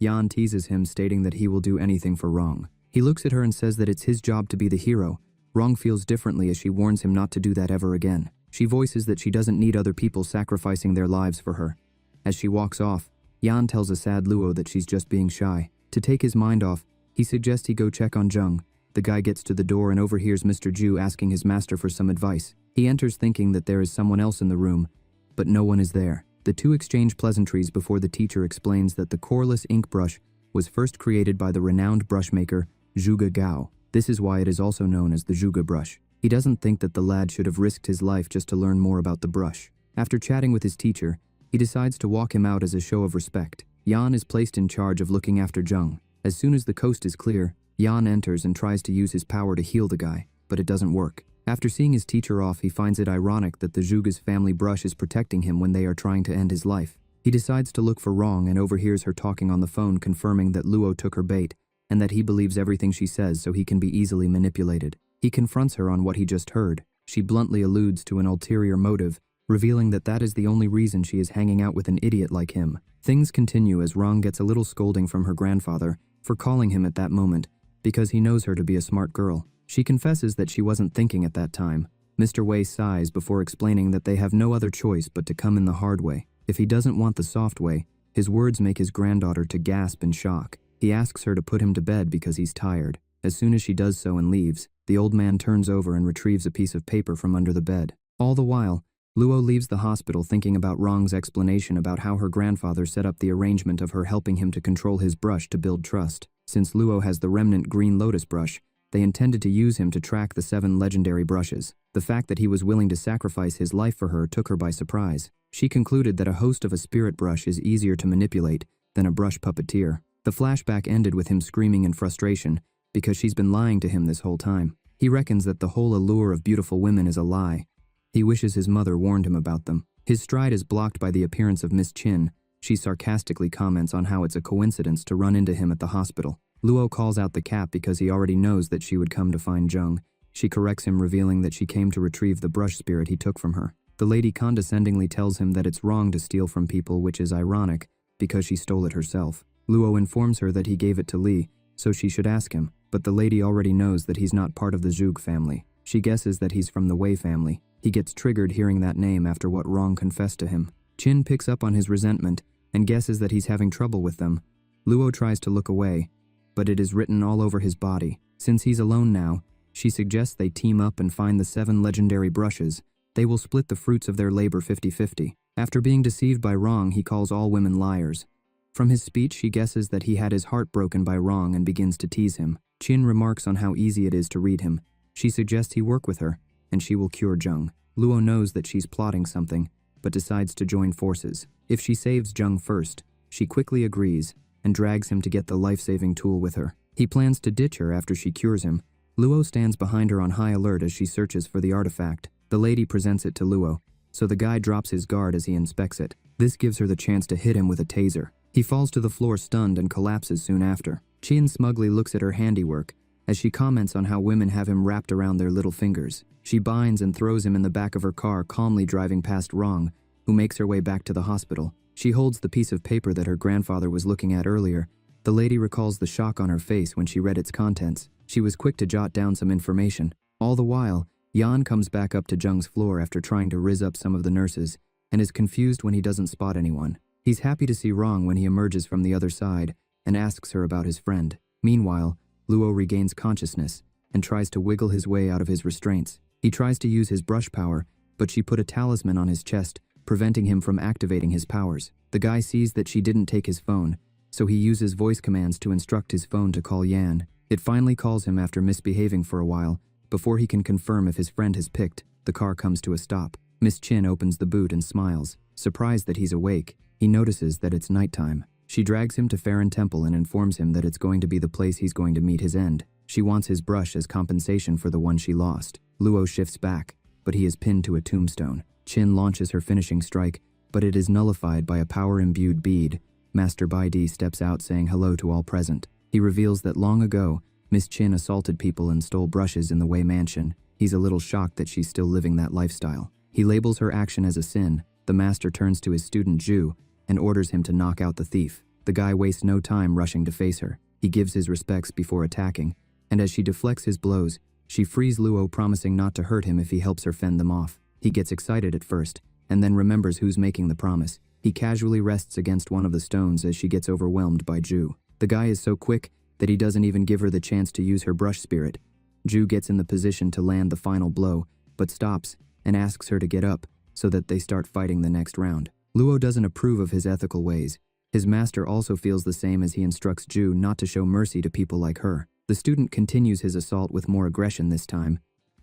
[SPEAKER 1] Yan teases him, stating that he will do anything for Rong. He looks at her and says that it's his job to be the hero. Rong feels differently as she warns him not to do that ever again. She voices that she doesn't need other people sacrificing their lives for her. As she walks off, Yan tells a sad Luo that she's just being shy. To take his mind off, he suggests he go check on Jung. The guy gets to the door and overhears Mr. Ju asking his master for some advice. He enters thinking that there is someone else in the room, but no one is there. The 2 exchange pleasantries before the teacher explains that the coreless ink brush was first created by the renowned brushmaker Zhuge Gao. This is why it is also known as the Zhuge brush. He doesn't think that the lad should have risked his life just to learn more about the brush. After chatting with his teacher, he decides to walk him out as a show of respect. Yan is placed in charge of looking after Jung. As soon as the coast is clear, Yan enters and tries to use his power to heal the guy, but it doesn't work. After seeing his teacher off, he finds it ironic that the Zhuge's family brush is protecting him when they are trying to end his life. He decides to look for Wrong and overhears her talking on the phone, confirming that Luo took her bait and that he believes everything she says so he can be easily manipulated. He confronts her on what he just heard. She bluntly alludes to an ulterior motive, revealing that that is the only reason she is hanging out with an idiot like him. Things continue as Wrong gets a little scolding from her grandfather for calling him at that moment because he knows her to be a smart girl. She confesses that she wasn't thinking at that time. Mr. Wei sighs before explaining that they have no other choice but to come in the hard way. If he doesn't want the soft way, his words make his granddaughter to gasp in shock. He asks her to put him to bed because he's tired. As soon as she does so and leaves, the old man turns over and retrieves a piece of paper from under the bed. All the while, Luo leaves the hospital thinking about Wrong's explanation about how her grandfather set up the arrangement of her helping him to control his brush to build trust. Since Luo has the remnant green lotus brush, they intended to use him to track the 7 legendary brushes. The fact that he was willing to sacrifice his life for her took her by surprise. She concluded that a host of a spirit brush is easier to manipulate than a brush puppeteer. The flashback ended with him screaming in frustration because she's been lying to him this whole time. He reckons that the whole allure of beautiful women is a lie. He wishes his mother warned him about them. His stride is blocked by the appearance of Miss Chin. She sarcastically comments on how it's a coincidence to run into him at the hospital. Luo calls out the cat because he already knows that she would come to find Zheng. She corrects him, revealing that she came to retrieve the brush spirit he took from her. The lady condescendingly tells him that it's wrong to steal from people, which is ironic because she stole it herself. Luo informs her that he gave it to Li, so she should ask him, but the lady already knows that he's not part of the Zhug family. She guesses that he's from the Wei family. He gets triggered hearing that name after what Wrong confessed to him. Qin picks up on his resentment and guesses that he's having trouble with them. Luo tries to look away, but it is written all over his body. Since he's alone now, she suggests they team up and find the 7 legendary brushes. They will split the fruits of their labor 50-50. After being deceived by Wrong, he calls all women liars. From his speech, she guesses that he had his heart broken by Wrong and begins to tease him. Qin remarks on how easy it is to read him. She suggests he work with her, and she will cure Zheng. Luo knows that she's plotting something, but decides to join forces. If she saves Zheng first, she quickly agrees and drags him to get the life-saving tool with her. He plans to ditch her after she cures him. Luo stands behind her on high alert as she searches for the artifact. The lady presents it to Luo, so the guy drops his guard as he inspects it. This gives her the chance to hit him with a taser. He falls to the floor stunned and collapses soon after. Qin smugly looks at her handiwork as she comments on how women have him wrapped around their little fingers. She binds and throws him in the back of her car, calmly driving past Wrong, who makes her way back to the hospital. She holds the piece of paper that her grandfather was looking at earlier. The lady recalls the shock on her face when she read its contents. She was quick to jot down some information. All the while, Yan comes back up to Zheng's floor after trying to rizz up some of the nurses, and is confused when he doesn't spot anyone. He's happy to see Wrong when he emerges from the other side and asks her about his friend. Meanwhile, Luo regains consciousness and tries to wiggle his way out of his restraints. He tries to use his brush power, but she put a talisman on his chest, preventing him from activating his powers. The guy sees that she didn't take his phone, so he uses voice commands to instruct his phone to call Yan. It finally calls him after misbehaving for a while. Before he can confirm if his friend has picked, the car comes to a stop. Miss Chin opens the boot and smiles. Surprised that he's awake, he notices that it's nighttime. She drags him to Farron Temple and informs him that it's going to be the place he's going to meet his end. She wants his brush as compensation for the one she lost. Luo shifts back, but he is pinned to a tombstone. Qin launches her finishing strike, but it is nullified by a power-imbued bead. Master Baidi steps out saying hello to all present. He reveals that long ago, Miss Chin assaulted people and stole brushes in the Wei mansion. He's a little shocked that she's still living that lifestyle. He labels her action as a sin. The master turns to his student Zhu and orders him to knock out the thief. The guy wastes no time rushing to face her. He gives his respects before attacking, and as she deflects his blows, she frees Luo, promising not to hurt him if he helps her fend them off. He gets excited at first, and then remembers who's making the promise. He casually rests against one of the stones as she gets overwhelmed by Zhu. The guy is so quick that he doesn't even give her the chance to use her brush spirit. Zhu gets in the position to land the final blow, but stops and asks her to get up so that they start fighting the next round. Luo doesn't approve of his ethical ways. His master also feels the same as he instructs Zhu not to show mercy to people like her. The student continues his assault with more aggression this time.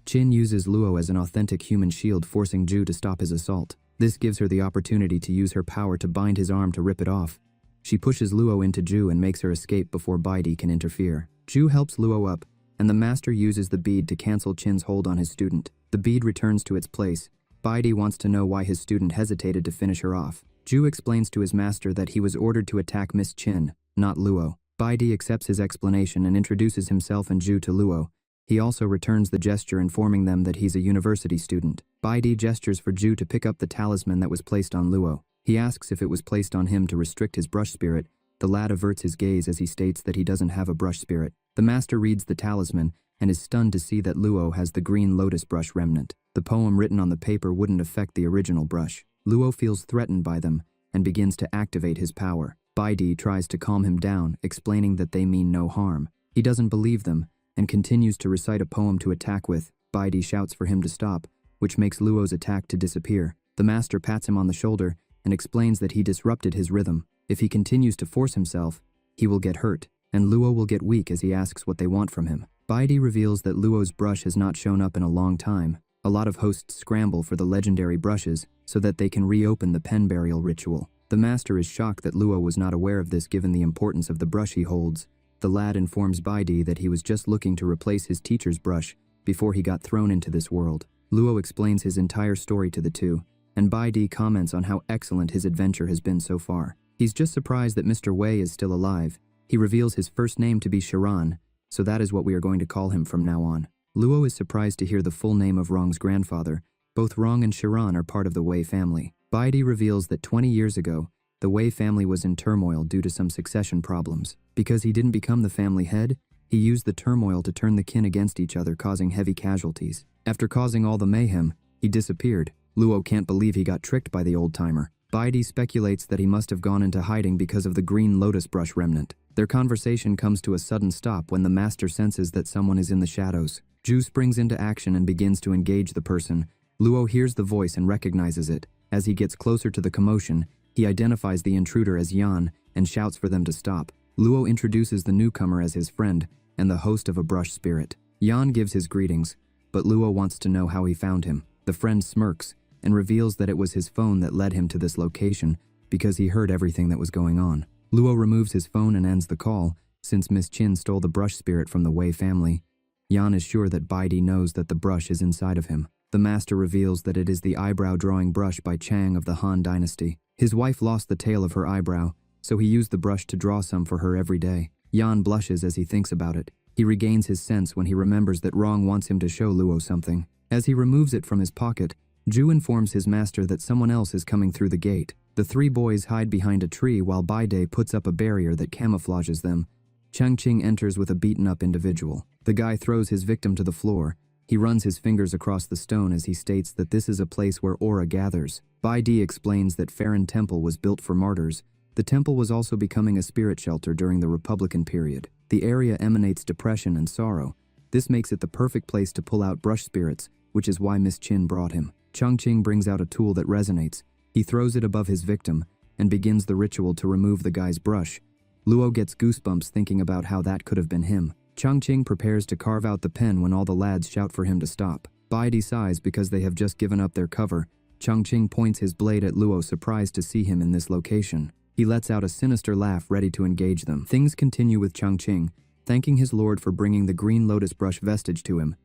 [SPEAKER 1] Qin uses Luo as an authentic human shield, forcing Zhu to stop his assault. This gives her the opportunity to use her power to bind his arm to rip it off. She pushes Luo into Zhu and makes her escape before Baidi can interfere. Zhu helps Luo up, and the master uses the bead to cancel Qin's hold on his student. The bead returns to its place. Baidi wants to know why his student hesitated to finish her off. Ju explains to his master that he was ordered to attack Miss Chin, not Luo. Baidi accepts his explanation and introduces himself and Ju to Luo. He also returns the gesture informing them that he's a university student. Baidi gestures for Ju to pick up the talisman that was placed on Luo. He asks if it was placed on him to restrict his brush spirit. The lad averts his gaze as he states that he doesn't have a brush spirit. The master reads the talisman and is stunned to see that Luo has the green lotus brush remnant. The poem written on the paper wouldn't affect the original brush. Luo feels threatened by them and begins to activate his power. Baidi tries to calm him down, explaining that they mean no harm. He doesn't believe them and continues to recite a poem to attack with. Baidi shouts for him to stop, which makes Luo's attack to disappear. The master pats him on the shoulder and explains that he disrupted his rhythm. If he continues to force himself, he will get hurt, and Luo will get weak as he asks what they want from him. Baidi reveals that Luo's brush has not shown up in a long time. A lot of hosts scramble for the legendary brushes so that they can reopen the pen burial ritual. The master is shocked that Luo was not aware of this given the importance of the brush he holds. The lad informs Baidi that he was just looking to replace his teacher's brush before he got thrown into this world. Luo explains his entire story to the two, and Baidi comments on how excellent his adventure has been so far. He's just surprised that Mr. Wei is still alive. He reveals his first name to be Sharan, so that is what we are going to call him from now on. Luo is surprised to hear the full name of Rong's grandfather. Both Rong and Sharan are part of the Wei family. Baidi reveals that 20 years ago, the Wei family was in turmoil due to some succession problems. Because he didn't become the family head, he used the turmoil to turn the kin against each other, causing heavy casualties. After causing all the mayhem, he disappeared. Luo can't believe he got tricked by the old-timer. Baidi speculates that he must have gone into hiding because of the green lotus brush remnant. Their conversation comes to a sudden stop when the master senses that someone is in the shadows. Ju springs into action and begins to engage the person. Luo hears the voice and recognizes it. As he gets closer to the commotion, he identifies the intruder as Yan and shouts for them to stop. Luo introduces the newcomer as his friend and the host of a brush spirit. Yan gives his greetings, but Luo wants to know how he found him. The friend smirks and reveals that it was his phone that led him to this location because he heard everything that was going on. Luo removes his phone and ends the call, since Miss Chin stole the brush spirit from the Wei family. Yan is sure that Baidi knows that the brush is inside of him. The master reveals that it is the eyebrow drawing brush by Chang of the Han dynasty. His wife lost the tail of her eyebrow, so he used the brush to draw some for her every day. Yan blushes as he thinks about it. He regains his sense when he remembers that Rong wants him to show Luo something. As he removes it from his pocket, Ju informs his master that someone else is coming through the gate. The three boys hide behind a tree while Baidi puts up a barrier that camouflages them. Changqing enters with a beaten-up individual. The guy throws his victim to the floor. He runs his fingers across the stone as he states that this is a place where aura gathers. Baidi explains that Farron Temple was built for martyrs. The temple was also becoming a spirit shelter during the Republican period. The area emanates depression and sorrow. This makes it the perfect place to pull out brush spirits, which is why Miss Chin brought him. Changqing brings out a tool that resonates. He throws it above his victim and begins the ritual to remove the guy's brush. Luo gets goosebumps thinking about how that could have been him. Changqing prepares to carve out the pen when all the lads shout for him to stop. Baidi sighs because they have just given up their cover. Changqing points his blade at Luo, surprised to see him in this location. He lets out a sinister laugh, ready to engage them. Things continue with Changqing, thanking his lord for bringing the green lotus brush vestige to him.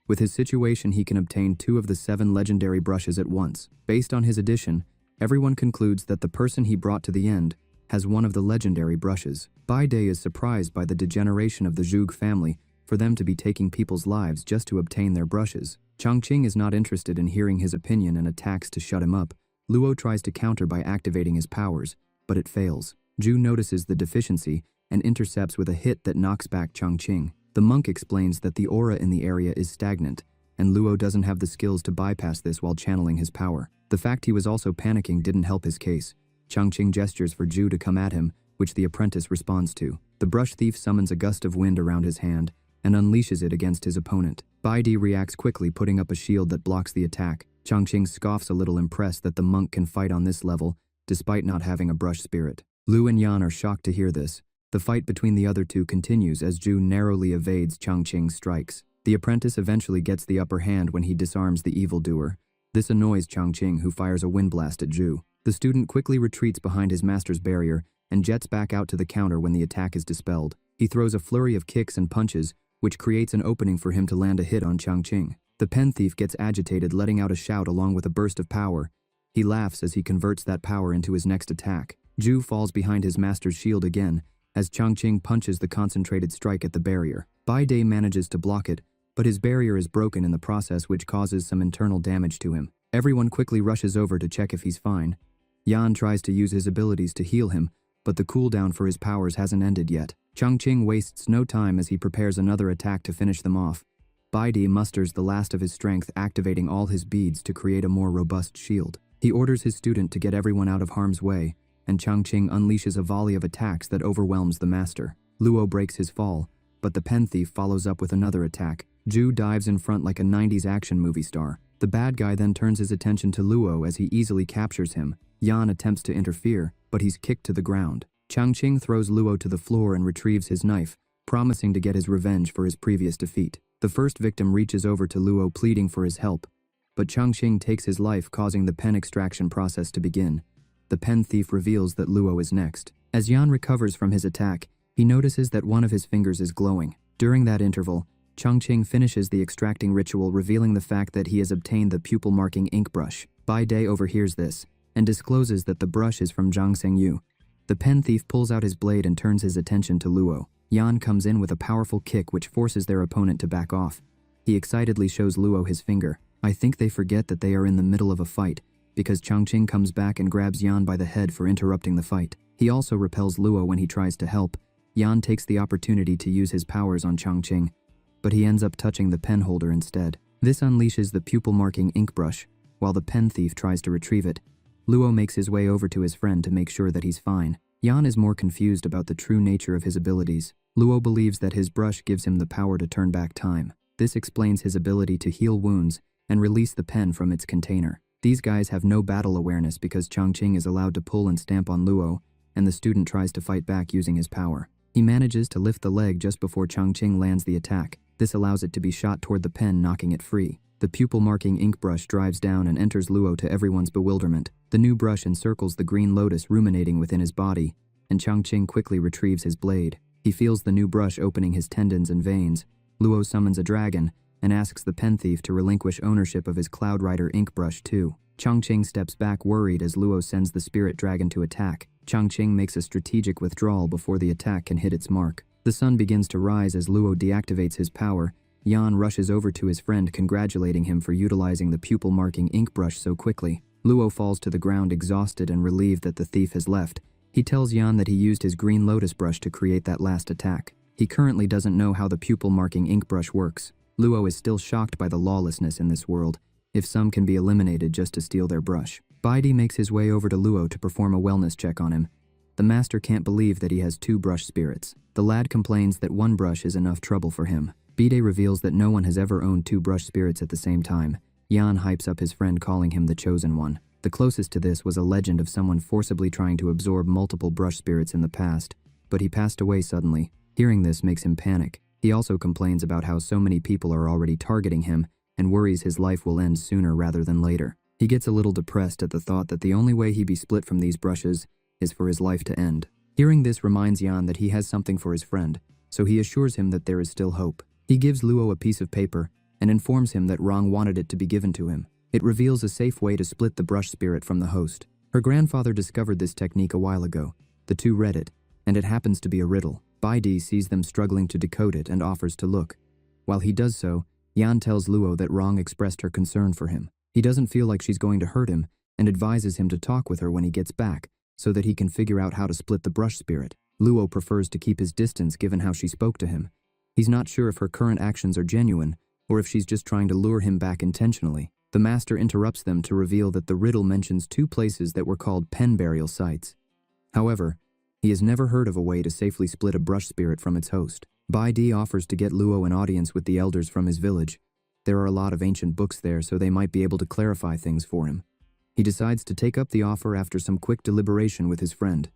[SPEAKER 1] With his situation, he can obtain 2 of the 7 legendary brushes at once. Based on his addition, everyone concludes that the person he brought to the end has one of the legendary brushes. Baidi is surprised by the degeneration of the Zhug family for them to be taking people's lives just to obtain their brushes. Changqing is not interested in hearing his opinion and attacks to shut him up. Luo tries to counter by activating his powers, but it fails. Ju notices the deficiency and intercepts with a hit that knocks back Changqing. The monk explains that the aura in the area is stagnant, and Luo doesn't have the skills to bypass this while channeling his power. The fact he was also panicking didn't help his case. Changqing gestures for Ju to come at him, which the apprentice responds to. The brush thief summons a gust of wind around his hand and unleashes it against his opponent. Baidi reacts quickly, putting up a shield that blocks the attack. Changqing scoffs, a little impressed that the monk can fight on this level, despite not having a brush spirit. Lu and Yan are shocked to hear this. The fight between the other two continues as Ju narrowly evades Changqing's strikes. The apprentice eventually gets the upper hand when he disarms the evildoer. This annoys Changqing, who fires a wind blast at Ju. The student quickly retreats behind his master's barrier and jets back out to the counter when the attack is dispelled. He throws a flurry of kicks and punches, which creates an opening for him to land a hit on Changqing. The pen thief gets agitated, letting out a shout along with a burst of power. He laughs as he converts that power into his next attack. Ju falls behind his master's shield again, as Changqing punches the concentrated strike at the barrier. Bai Dai manages to block it, but his barrier is broken in the process, which causes some internal damage to him. Everyone quickly rushes over to check if he's fine. Yan tries to use his abilities to heal him, but the cooldown for his powers hasn't ended yet. Changqing wastes no time as he prepares another attack to finish them off. Bai Dai musters the last of his strength, activating all his beads to create a more robust shield. He orders his student to get everyone out of harm's way, and Changqing unleashes a volley of attacks that overwhelms the master. Luo breaks his fall, but the pen thief follows up with another attack. Ju dives in front like a 90s action movie star. The bad guy then turns his attention to Luo as he easily captures him. Yan attempts to interfere, but he's kicked to the ground. Changqing throws Luo to the floor and retrieves his knife, promising to get his revenge for his previous defeat. The first victim reaches over to Luo pleading for his help, but Changqing takes his life, causing the pen extraction process to begin. The pen thief reveals that Luo is next. As Yan recovers from his attack, he notices that one of his fingers is glowing. During that interval, Changqing finishes the extracting ritual, revealing the fact that he has obtained the pupil-marking ink brush. Bai Dai overhears this, and discloses that the brush is from Zhang Sengyu. The pen thief pulls out his blade and turns his attention to Luo. Yan comes in with a powerful kick which forces their opponent to back off. He excitedly shows Luo his finger. I think they forget that they are in the middle of a fight, because Changqing comes back and grabs Yan by the head for interrupting the fight. He also repels Luo when he tries to help. Yan takes the opportunity to use his powers on Changqing, but he ends up touching the pen holder instead. This unleashes the pupil-marking ink brush, while the pen thief tries to retrieve it. Luo makes his way over to his friend to make sure that he's fine. Yan is more confused about the true nature of his abilities. Luo believes that his brush gives him the power to turn back time. This explains his ability to heal wounds and release the pen from its container. These guys have no battle awareness because Changqing is allowed to pull and stamp on Luo, and the student tries to fight back using his power. He manages to lift the leg just before Changqing lands the attack. This allows it to be shot toward the pen, knocking it free. The pupil-marking ink brush drives down and enters Luo to everyone's bewilderment. The new brush encircles the green lotus ruminating within his body, and Changqing quickly retrieves his blade. He feels the new brush opening his tendons and veins. Luo summons a dragon and asks the pen thief to relinquish ownership of his Cloud Rider ink brush too. Changqing steps back worried as Luo sends the spirit dragon to attack. Changqing makes a strategic withdrawal before the attack can hit its mark. The sun begins to rise as Luo deactivates his power. Yan rushes over to his friend, congratulating him for utilizing the pupil-marking ink brush so quickly. Luo falls to the ground exhausted and relieved that the thief has left. He tells Yan that he used his green lotus brush to create that last attack. He currently doesn't know how the pupil-marking ink brush works. Luo is still shocked by the lawlessness in this world, if some can be eliminated just to steal their brush. Bai Dai makes his way over to Luo to perform a wellness check on him. The master can't believe that he has 2 brush spirits. The lad complains that 1 brush is enough trouble for him. Bai Dai reveals that no one has ever owned 2 brush spirits at the same time. Yan hypes up his friend, calling him the chosen one. The closest to this was a legend of someone forcibly trying to absorb multiple brush spirits in the past, but he passed away suddenly. Hearing this makes him panic. He also complains about how so many people are already targeting him and worries his life will end sooner rather than later. He gets a little depressed at the thought that the only way he be split from these brushes is for his life to end. Hearing this reminds Yan that he has something for his friend, so he assures him that there is still hope. He gives Luo a piece of paper and informs him that Rong wanted it to be given to him. It reveals a safe way to split the brush spirit from the host. Her grandfather discovered this technique a while ago. The two read it, and it happens to be a riddle. Bai Dai sees them struggling to decode it and offers to look. While he does so, Yan tells Luo that Rong expressed her concern for him. He doesn't feel like she's going to hurt him and advises him to talk with her when he gets back so that he can figure out how to split the brush spirit. Luo prefers to keep his distance given how she spoke to him. He's not sure if her current actions are genuine or if she's just trying to lure him back intentionally. The master interrupts them to reveal that the riddle mentions 2 places that were called pen burial sites. However, he has never heard of a way to safely split a brush spirit from its host. Bai Dai offers to get Luo an audience with the elders from his village. There are a lot of ancient books there, so they might be able to clarify things for him. He decides to take up the offer after some quick deliberation with his friend.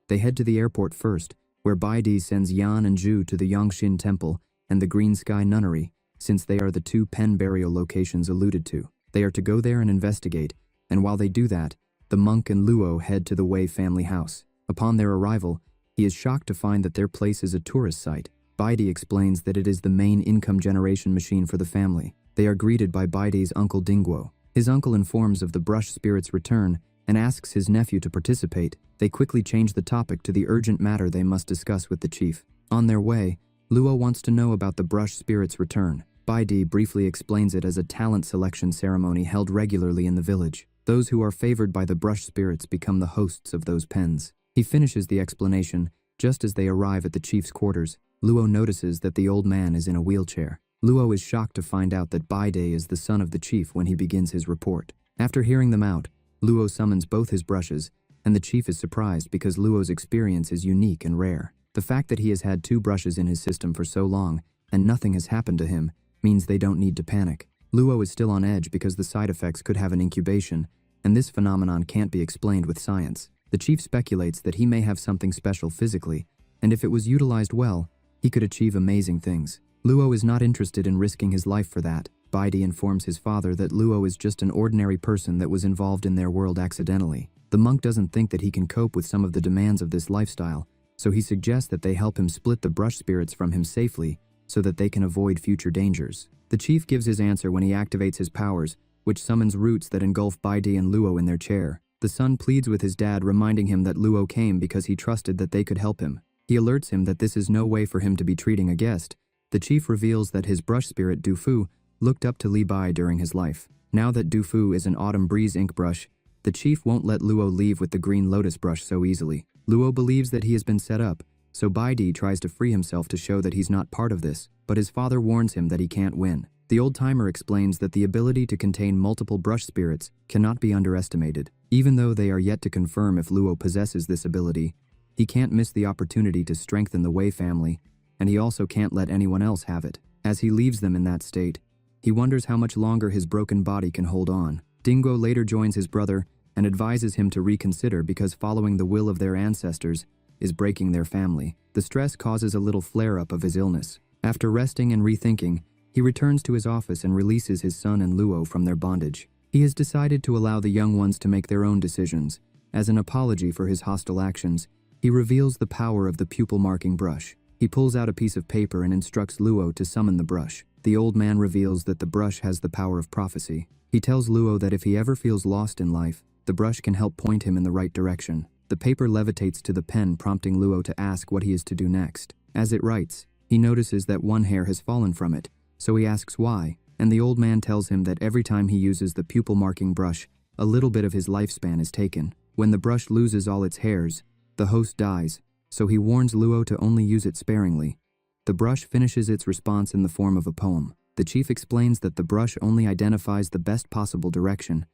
[SPEAKER 1] They head to the airport first, where Bai Dai sends Yan and Zhu to the Yangxin Temple and the Green Sky Nunnery, since they are the 2 pen burial locations alluded to. They are to go there and investigate, and while they do that, the monk and Luo head to the Wei family house. Upon their arrival, he is shocked to find that their place is a tourist site. Bai Dai explains that it is the main income generation machine for the family. They are greeted by Bai Dai's uncle Dingguo. His uncle informs of the brush spirit's return and asks his nephew to participate. They quickly change the topic to the urgent matter they must discuss with the chief. On their way, Luo wants to know about the brush spirit's return. Baidi briefly explains it as a talent selection ceremony held regularly in the village. Those who are favored by the brush spirits become the hosts of those pens. He finishes the explanation just as they arrive at the chief's quarters. Luo notices that the old man is in a wheelchair. Luo is shocked to find out that Baide is the son of the chief when he begins his report. After hearing them out, Luo summons both his brushes, and the chief is surprised because Luo's experience is unique and rare. The fact that he has had 2 brushes in his system for so long, and nothing has happened to him, means they don't need to panic. Luo is still on edge because the side effects could have an incubation, and this phenomenon can't be explained with science. The chief speculates that he may have something special physically, and if it was utilized well, he could achieve amazing things. Luo is not interested in risking his life for that. Baidi informs his father that Luo is just an ordinary person that was involved in their world accidentally. The monk doesn't think that he can cope with some of the demands of this lifestyle, so he suggests that they help him split the brush spirits from him safely so that they can avoid future dangers. The chief gives his answer when he activates his powers, which summons roots that engulf Baidi and Luo in their chair. The son pleads with his dad, reminding him that Luo came because he trusted that they could help him. He alerts him that this is no way for him to be treating a guest. The chief reveals that his brush spirit, Dufu, looked up to Li Bai during his life. Now that Dufu is an autumn breeze ink brush, the chief won't let Luo leave with the green lotus brush so easily. Luo believes that he has been set up, so Baidi tries to free himself to show that he's not part of this, but his father warns him that he can't win. The old-timer explains that the ability to contain multiple brush spirits cannot be underestimated. Even though they are yet to confirm if Luo possesses this ability, he can't miss the opportunity to strengthen the Wei family, and he also can't let anyone else have it. As he leaves them in that state, he wonders how much longer his broken body can hold on. Dingo later joins his brother and advises him to reconsider because following the will of their ancestors is breaking their family. The stress causes a little flare-up of his illness. After resting and rethinking, he returns to his office and releases his son and Luo from their bondage. He has decided to allow the young ones to make their own decisions. As an apology for his hostile actions, he reveals the power of the pupil marking brush. He pulls out a piece of paper and instructs Luo to summon the brush. The old man reveals that the brush has the power of prophecy. He tells Luo that if he ever feels lost in life, the brush can help point him in the right direction. The paper levitates to the pen, prompting Luo to ask what he is to do next. As it writes, he notices that one hair has fallen from it, so he asks why, and the old man tells him that every time he uses the pupil marking brush, a little bit of his lifespan is taken. When the brush loses all its hairs, the host dies, so he warns Luo to only use it sparingly. The brush finishes its response in the form of a poem. The chief explains that the brush only identifies the best possible direction,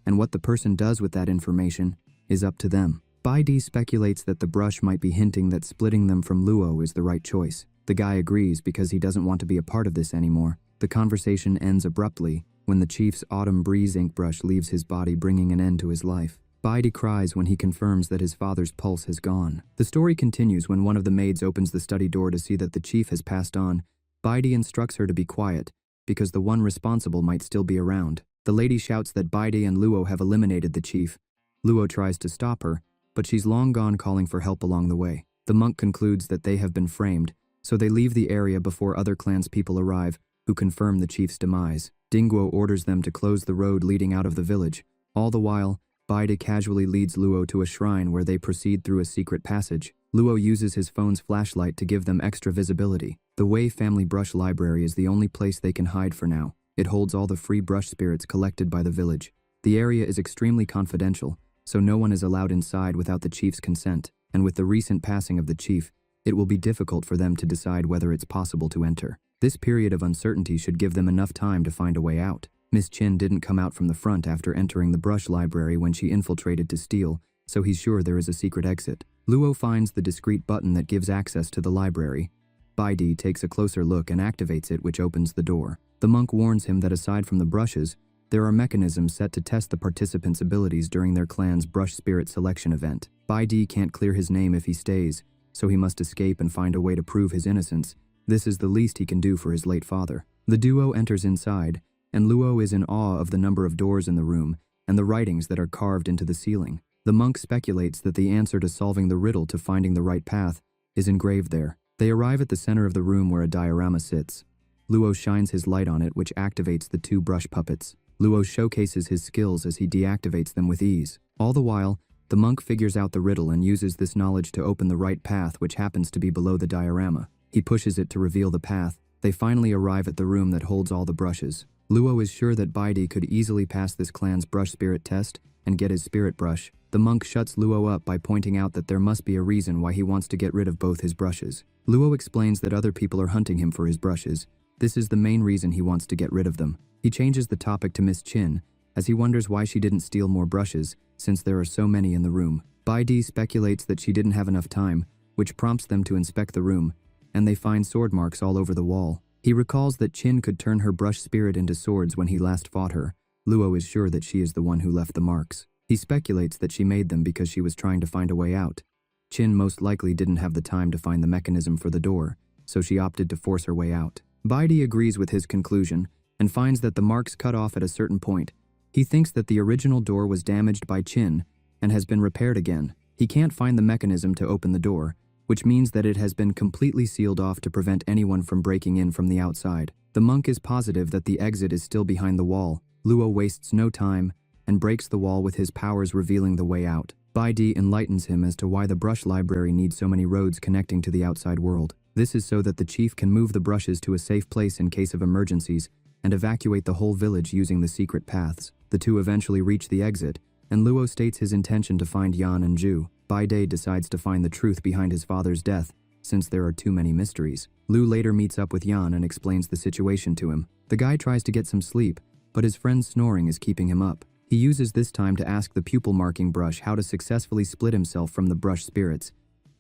[SPEAKER 1] and what the person does with that information is up to them. Baidi speculates that the brush might be hinting that splitting them from Luo is the right choice. The guy agrees because he doesn't want to be a part of this anymore. The conversation ends abruptly when the chief's autumn breeze ink brush leaves his body, bringing an end to his life. Baidi cries when he confirms that his father's pulse has gone. The story continues when one of the maids opens the study door to see that the chief has passed on. Baidi instructs her to be quiet, because the one responsible might still be around. The lady shouts that Baidi and Luo have eliminated the chief. Luo tries to stop her, but she's long gone, calling for help along the way. The monk concludes that they have been framed, so they leave the area before other clan's people arrive, who confirm the chief's demise. Dinguo orders them to close the road leading out of the village. All the while, Baidi casually leads Luo to a shrine where they proceed through a secret passage. Luo uses his phone's flashlight to give them extra visibility. The Wei family brush library is the only place they can hide for now. It holds all the free brush spirits collected by the village. The area is extremely confidential, so no one is allowed inside without the chief's consent, and with the recent passing of the chief, it will be difficult for them to decide whether it's possible to enter. This period of uncertainty should give them enough time to find a way out. Miss Chin didn't come out from the front after entering the brush library when she infiltrated to steal, so he's sure there is a secret exit. Luo finds the discreet button that gives access to the library. Baidi takes a closer look and activates it, which opens the door. The monk warns him that aside from the brushes, there are mechanisms set to test the participants' abilities during their clan's brush spirit selection event. Baidi can't clear his name if he stays, so he must escape and find a way to prove his innocence. This is the least he can do for his late father. The duo enters inside, and Luo is in awe of the number of doors in the room and the writings that are carved into the ceiling. The monk speculates that the answer to solving the riddle to finding the right path is engraved there. They arrive at the center of the room where a diorama sits. Luo shines his light on it, which activates the 2 brush puppets. Luo showcases his skills as he deactivates them with ease. All the while, the monk figures out the riddle and uses this knowledge to open the right path, which happens to be below the diorama. He pushes it to reveal the path. They finally arrive at the room that holds all the brushes. Luo is sure that Baidi could easily pass this clan's brush spirit test and get his spirit brush. The monk shuts Luo up by pointing out that there must be a reason why he wants to get rid of both his brushes. Luo explains that other people are hunting him for his brushes. This is the main reason he wants to get rid of them. He changes the topic to Miss Chin, as he wonders why she didn't steal more brushes, since there are so many in the room. Baidi speculates that she didn't have enough time, which prompts them to inspect the room, and they find sword marks all over the wall. He recalls that Chin could turn her brush spirit into swords when he last fought her. Luo is sure that she is the one who left the marks. He speculates that she made them because she was trying to find a way out. Chin most likely didn't have the time to find the mechanism for the door, so she opted to force her way out. Baidi agrees with his conclusion and finds that the marks cut off at a certain point. He thinks that the original door was damaged by Chin and has been repaired again. He can't find the mechanism to open the door, which means that it has been completely sealed off to prevent anyone from breaking in from the outside. The monk is positive that the exit is still behind the wall. Luo wastes no time and breaks the wall with his powers, revealing the way out. Baidi enlightens him as to why the brush library needs so many roads connecting to the outside world. This is so that the chief can move the brushes to a safe place in case of emergencies and evacuate the whole village using the secret paths. The two eventually reach the exit, and Luo states his intention to find Yan and Ju. Baidi decides to find the truth behind his father's death, since there are too many mysteries. Lu later meets up with Yan and explains the situation to him. The guy tries to get some sleep, but his friend's snoring is keeping him up. He uses this time to ask the pupil marking brush how to successfully split himself from the brush spirits,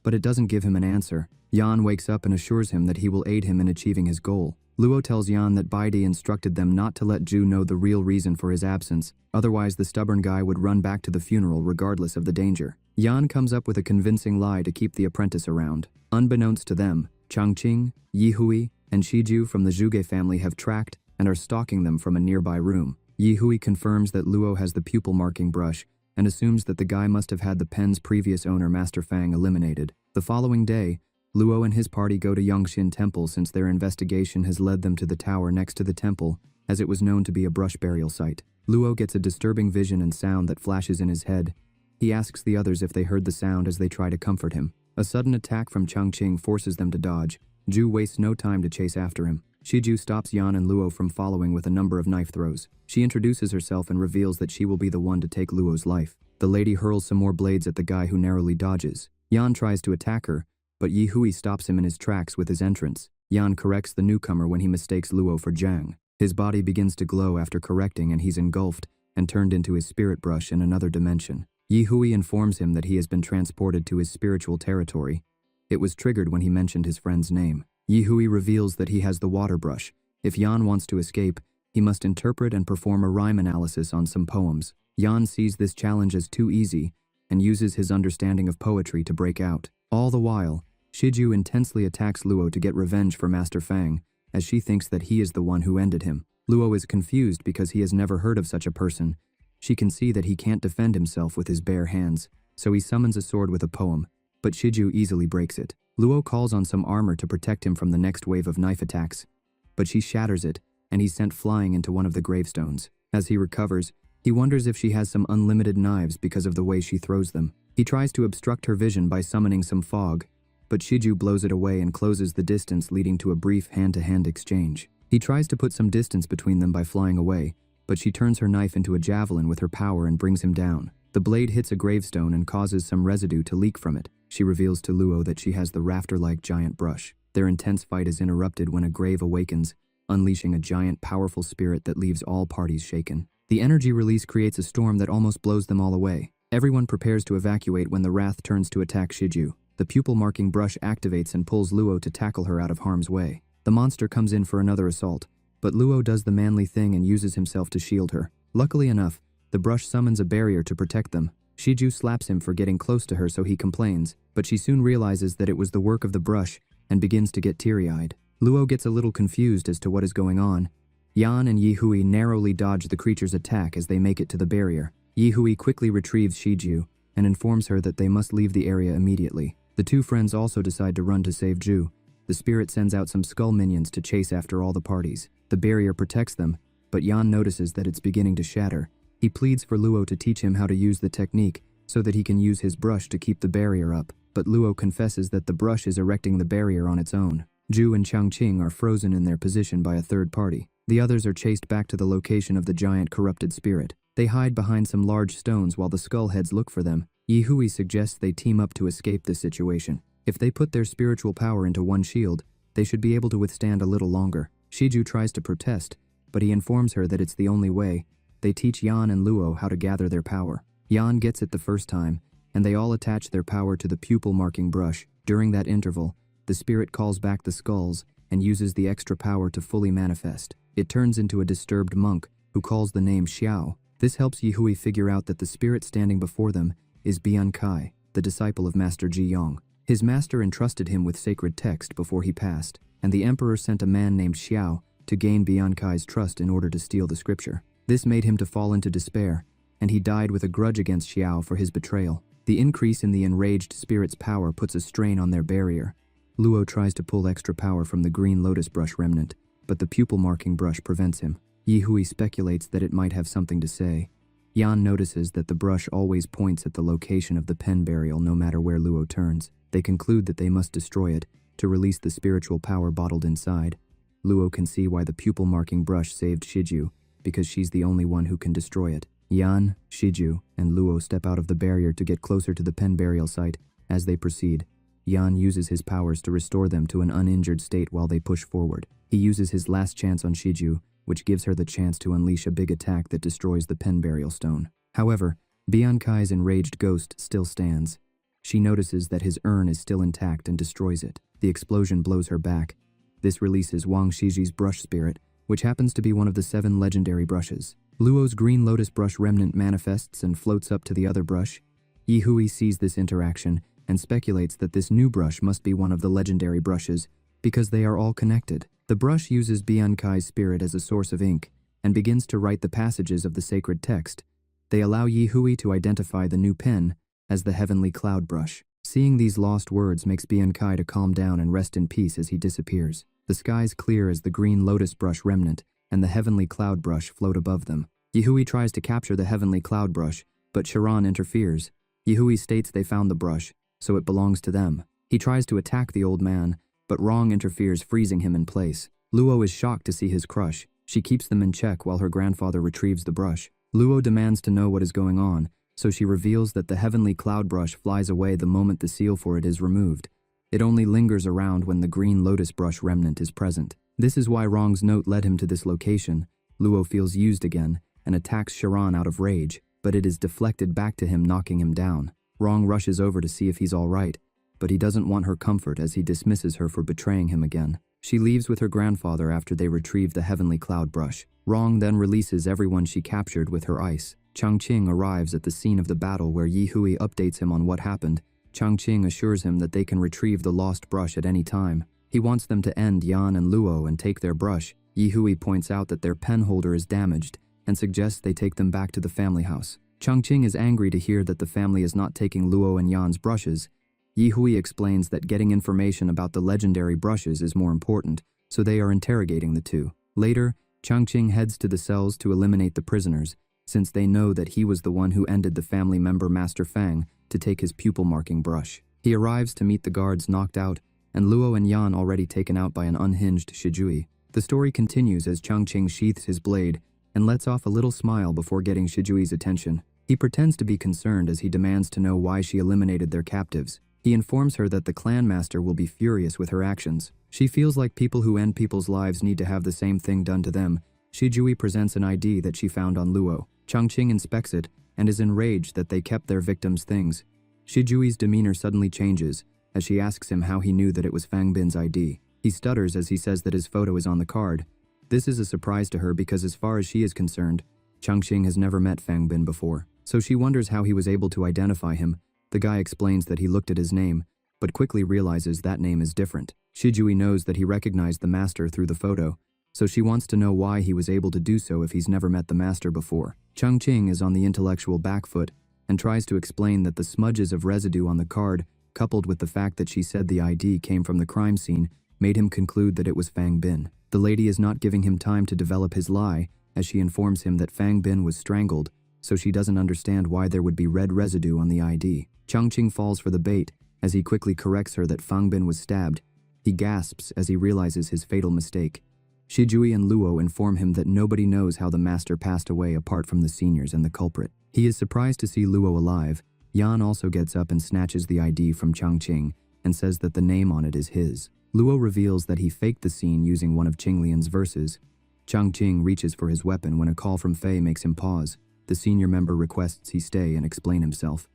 [SPEAKER 1] but it doesn't give him an answer. Yan wakes up and assures him that he will aid him in achieving his goal. Luo tells Yan that Baidi instructed them not to let Ju know the real reason for his absence, otherwise the stubborn guy would run back to the funeral regardless of the danger. Yan comes up with a convincing lie to keep the apprentice around. Unbeknownst to them, Changqing, Yihui, and Shiju from the Zhuge family have tracked and are stalking them from a nearby room. Yihui confirms that Luo has the pupil marking brush and assumes that the guy must have had the pen's previous owner, Master Fang, eliminated. The following day, Luo and his party go to Yongxin Temple since their investigation has led them to the tower next to the temple, as it was known to be a brush burial site. Luo gets a disturbing vision and sound that flashes in his head. He asks the others if they heard the sound as they try to comfort him. A sudden attack from Changqing forces them to dodge. Ju wastes no time to chase after him. Shiju stops Yan and Luo from following with a number of knife throws. She introduces herself and reveals that she will be the one to take Luo's life. The lady hurls some more blades at the guy who narrowly dodges. Yan tries to attack her, but Yihui stops him in his tracks with his entrance. Yan corrects the newcomer when he mistakes Luo for Zhang. His body begins to glow after correcting, and he's engulfed and turned into his spirit brush in another dimension. Yihui informs him that he has been transported to his spiritual territory. It was triggered when he mentioned his friend's name. Yihui reveals that he has the water brush. If Yan wants to escape, he must interpret and perform a rhyme analysis on some poems. Yan sees this challenge as too easy and uses his understanding of poetry to break out. All the while, Shiju intensely attacks Luo to get revenge for Master Fang, as she thinks that he is the one who ended him. Luo is confused because he has never heard of such a person. She can see that he can't defend himself with his bare hands, so he summons a sword with a poem, but Shiju easily breaks it. Luo calls on some armor to protect him from the next wave of knife attacks, but she shatters it, and he's sent flying into one of the gravestones. As he recovers, he wonders if she has some unlimited knives because of the way she throws them. He tries to obstruct her vision by summoning some fog, but Shiju blows it away and closes the distance, leading to a brief hand-to-hand exchange. He tries to put some distance between them by flying away, but she turns her knife into a javelin with her power and brings him down. The blade hits a gravestone and causes some residue to leak from it. She reveals to Luo that she has the rafter-like giant brush. Their intense fight is interrupted when a grave awakens, unleashing a giant, powerful spirit that leaves all parties shaken. The energy release creates a storm that almost blows them all away. Everyone prepares to evacuate when the wrath turns to attack Shiju. The pupil-marking brush activates and pulls Luo to tackle her out of harm's way. The monster comes in for another assault, but Luo does the manly thing and uses himself to shield her. Luckily enough, the brush summons a barrier to protect them. Shiju slaps him for getting close to her, so he complains, but she soon realizes that it was the work of the brush and begins to get teary-eyed. Luo gets a little confused as to what is going on. Yan and Yihui narrowly dodge the creature's attack as they make it to the barrier. Yihui quickly retrieves Shiju and informs her that they must leave the area immediately. The two friends also decide to run to save Ju. The spirit sends out some skull minions to chase after all the parties. The barrier protects them, but Yan notices that it's beginning to shatter. He pleads for Luo to teach him how to use the technique so that he can use his brush to keep the barrier up, but Luo confesses that the brush is erecting the barrier on its own. Zhu and Changqing are frozen in their position by a third party. The others are chased back to the location of the giant corrupted spirit. They hide behind some large stones while the skullheads look for them. Yi Hui suggests they team up to escape this situation. If they put their spiritual power into one shield, they should be able to withstand a little longer. Shiju tries to protest, but he informs her that it's the only way. They teach Yan and Luo how to gather their power. Yan gets it the first time, and they all attach their power to the pupil marking brush. During that interval, the spirit calls back the skulls and uses the extra power to fully manifest. It turns into a disturbed monk who calls the name Xiao. This helps Yi Hui figure out that the spirit standing before them is Bian Kai, the disciple of Master Ji Yong. His master entrusted him with sacred text before he passed, and the emperor sent a man named Xiao to gain Bian Kai's trust in order to steal the scripture. This made him to fall into despair, and he died with a grudge against Xiao for his betrayal. The increase in the enraged spirit's power puts a strain on their barrier. Luo tries to pull extra power from the green lotus brush remnant, but the pupil marking brush prevents him. Yi Hui speculates that it might have something to say. Yan notices that the brush always points at the location of the pen burial no matter where Luo turns. They conclude that they must destroy it to release the spiritual power bottled inside. Luo can see why the pupil marking brush saved Shiju, because she's the only one who can destroy it. Yan, Shiju, and Luo step out of the barrier to get closer to the pen burial site. As they proceed, Yan uses his powers to restore them to an uninjured state while they push forward. He uses his last chance on Shiju, which gives her the chance to unleash a big attack that destroys the pen burial stone. However, Bian Kai's enraged ghost still stands. She notices that his urn is still intact and destroys it. The explosion blows her back. This releases Wang Shiji's brush spirit, which happens to be one of the 7 legendary brushes. Luo's green lotus brush remnant manifests and floats up to the other brush. Yi Hui sees this interaction and speculates that this new brush must be one of the legendary brushes because they are all connected. The brush uses Bian Kai's spirit as a source of ink and begins to write the passages of the sacred text. They allow Yi Hui to identify the new pen as the heavenly cloud brush. Seeing these lost words makes Bian Kai to calm down and rest in peace as he disappears. The skies clear as the green lotus brush remnant and the heavenly cloud brush float above them. Yi Hui tries to capture the heavenly cloud brush, but Sharan interferes. Yi Hui states they found the brush, so it belongs to them. He tries to attack the old man, but Rong interferes, freezing him in place. Luo is shocked to see his crush. She keeps them in check while her grandfather retrieves the brush. Luo demands to know what is going on, so she reveals that the heavenly cloud brush flies away the moment the seal for it is removed. It only lingers around when the green lotus brush remnant is present. This is why Rong's note led him to this location. Luo feels used again and attacks Sharan out of rage, but it is deflected back to him, knocking him down. Rong rushes over to see if he's all right, but he doesn't want her comfort as he dismisses her for betraying him again. She leaves with her grandfather after they retrieve the heavenly cloud brush. Rong then releases everyone she captured with her ice. Changqing arrives at the scene of the battle where Yi Hui updates him on what happened. Changqing assures him that they can retrieve the lost brush at any time. He wants them to end Yan and Luo and take their brush. Yi Hui points out that their pen holder is damaged and suggests they take them back to the family house. Changqing is angry to hear that the family is not taking Luo and Yan's brushes. Yi Hui explains that getting information about the legendary brushes is more important, so they are interrogating the two. Later, Changqing heads to the cells to eliminate the prisoners, since they know that he was the one who ended the family member Master Fang to take his pupil marking brush. He arrives to meet the guards knocked out, and Luo and Yan already taken out by an unhinged Shijui. The story continues as Changqing sheaths his blade and lets off a little smile before getting Shijui's attention. He pretends to be concerned as he demands to know why she eliminated their captives. He informs her that the clan master will be furious with her actions. She feels like people who end people's lives need to have the same thing done to them. Shijui presents an ID that she found on Luo. Changqing inspects it and is enraged that they kept their victims' things. Shijui's demeanor suddenly changes as she asks him how he knew that it was Fang Bin's ID. He stutters as he says that his photo is on the card. This is a surprise to her because as far as she is concerned, Changqing has never met Fang Bin before, so she wonders how he was able to identify him. The guy explains that he looked at his name, but quickly realizes that name is different. Shijui knows that he recognized the master through the photo, so she wants to know why he was able to do so if he's never met the master before. Changqing is on the intellectual back foot and tries to explain that the smudges of residue on the card, coupled with the fact that she said the ID came from the crime scene, made him conclude that it was Fang Bin. The lady is not giving him time to develop his lie as she informs him that Fang Bin was strangled, so she doesn't understand why there would be red residue on the ID. Changqing falls for the bait, as he quickly corrects her that Fang Bin was stabbed. He gasps as he realizes his fatal mistake. Shijui and Luo inform him that nobody knows how the master passed away apart from the seniors and the culprit. He is surprised to see Luo alive. Yan also gets up and snatches the ID from Changqing and says that the name on it is his. Luo reveals that he faked the scene using one of Qinglian's verses. Changqing reaches for his weapon when a call from Fei makes him pause. The senior member requests he stay and explain himself.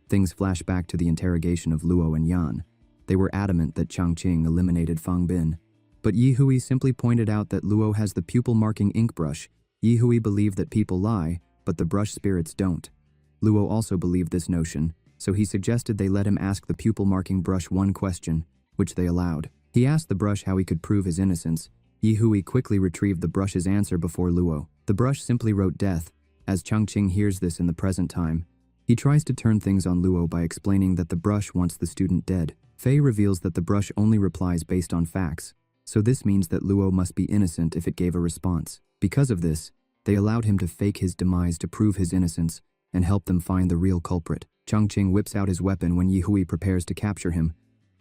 [SPEAKER 1] Things flash back to the interrogation of Luo and Yan. They were adamant that Changqing eliminated Fang Bin. But Yi Hui simply pointed out that Luo has the pupil-marking ink brush. Yi Hui believed that people lie, but the brush spirits don't. Luo also believed this notion, so he suggested they let him ask the pupil-marking brush one question, which they allowed. He asked the brush how he could prove his innocence. Yi Hui quickly retrieved the brush's answer before Luo. The brush simply wrote death. As Changqing hears this in the present time, he tries to turn things on Luo by explaining that the brush wants the student dead. Fei reveals that the brush only replies based on facts, so this means that Luo must be innocent if it gave a response. Because of this, they allowed him to fake his demise to prove his innocence and help them find the real culprit. Changqing whips out his weapon when Yi Hui prepares to capture him,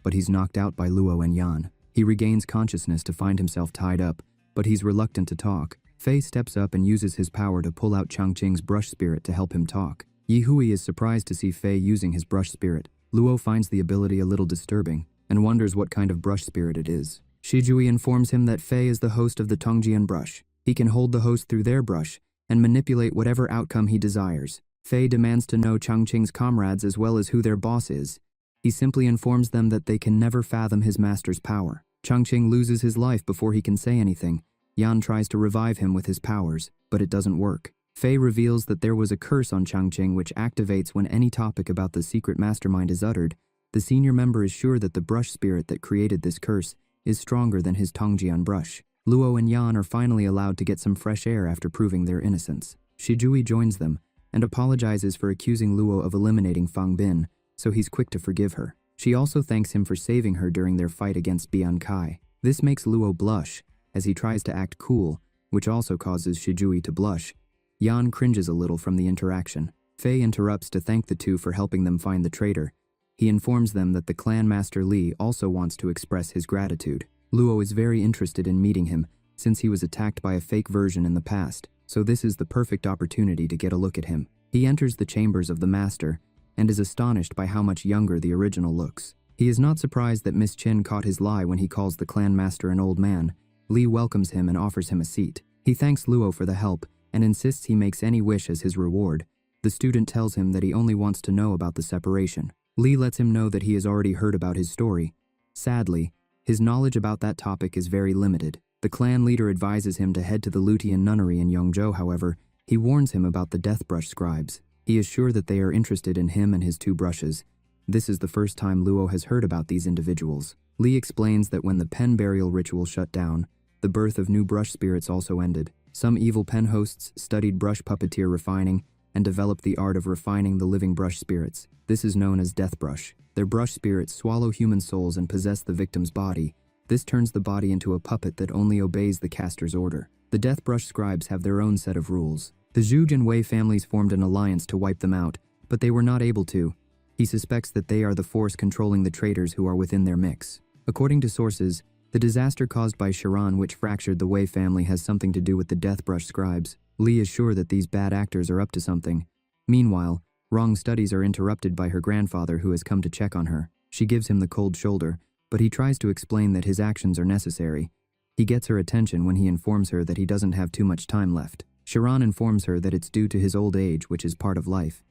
[SPEAKER 1] but he's knocked out by Luo and Yan. He regains consciousness to find himself tied up, but he's reluctant to talk. Fei steps up and uses his power to pull out Changqing's brush spirit to help him talk. Yi Hui is surprised to see Fei using his brush spirit. Luo finds the ability a little disturbing and wonders what kind of brush spirit it is. Shijui informs him that Fei is the host of the Tongjian brush. He can hold the host through their brush and manipulate whatever outcome he desires. Fei demands to know Changqing's comrades as well as who their boss is. He simply informs them that they can never fathom his master's power. Changqing loses his life before he can say anything. Yan tries to revive him with his powers, but it doesn't work. Fei reveals that there was a curse on Changqing which activates when any topic about the secret mastermind is uttered. The senior member is sure that the brush spirit that created this curse is stronger than his Tongjian brush. Luo and Yan are finally allowed to get some fresh air after proving their innocence. Shijui joins them and apologizes for accusing Luo of eliminating Fang Bin, so he's quick to forgive her. She also thanks him for saving her during their fight against Bian Kai. This makes Luo blush, as he tries to act cool, which also causes Shijui to blush. Yan cringes a little from the interaction. Fei interrupts to thank the two for helping them find the traitor. He informs them that the clan master Li also wants to express his gratitude. Luo is very interested in meeting him, since he was attacked by a fake version in the past, so this is the perfect opportunity to get a look at him. He enters the chambers of the master, and is astonished by how much younger the original looks. He is not surprised that Miss Qin caught his lie when he calls the clan master an old man. Li welcomes him and offers him a seat. He thanks Luo for the help, and insists he makes any wish as his reward. The student tells him that he only wants to know about the separation. Li lets him know that he has already heard about his story. Sadly, his knowledge about that topic is very limited. The clan leader advises him to head to the Lutian nunnery in Yongzhou. However, he warns him about the death brush scribes. He is sure that they are interested in him and his two brushes. This is the first time Luo has heard about these individuals. Li explains that when the pen burial ritual shut down, the birth of new brush spirits also ended. Some evil pen hosts studied brush puppeteer refining and developed the art of refining the living brush spirits. This is known as death brush. Their brush spirits swallow human souls and possess the victim's body. This turns the body into a puppet that only obeys the caster's order. The death brush scribes have their own set of rules. The Zhuge and Wei families formed an alliance to wipe them out, but they were not able to. He suspects that they are the force controlling the traitors who are within their mix. According to sources, the disaster caused by Chiron which fractured the Wei family has something to do with the death brush scribes. Li is sure that these bad actors are up to something. Meanwhile, Wrong's studies are interrupted by her grandfather who has come to check on her. She gives him the cold shoulder, but he tries to explain that his actions are necessary. He gets her attention when he informs her that he doesn't have too much time left. Chiron informs her that it's due to his old age, which is part of life.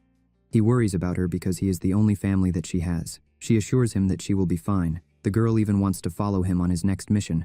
[SPEAKER 1] He worries about her because he is the only family that she has. She assures him that she will be fine. The girl even wants to follow him on his next mission,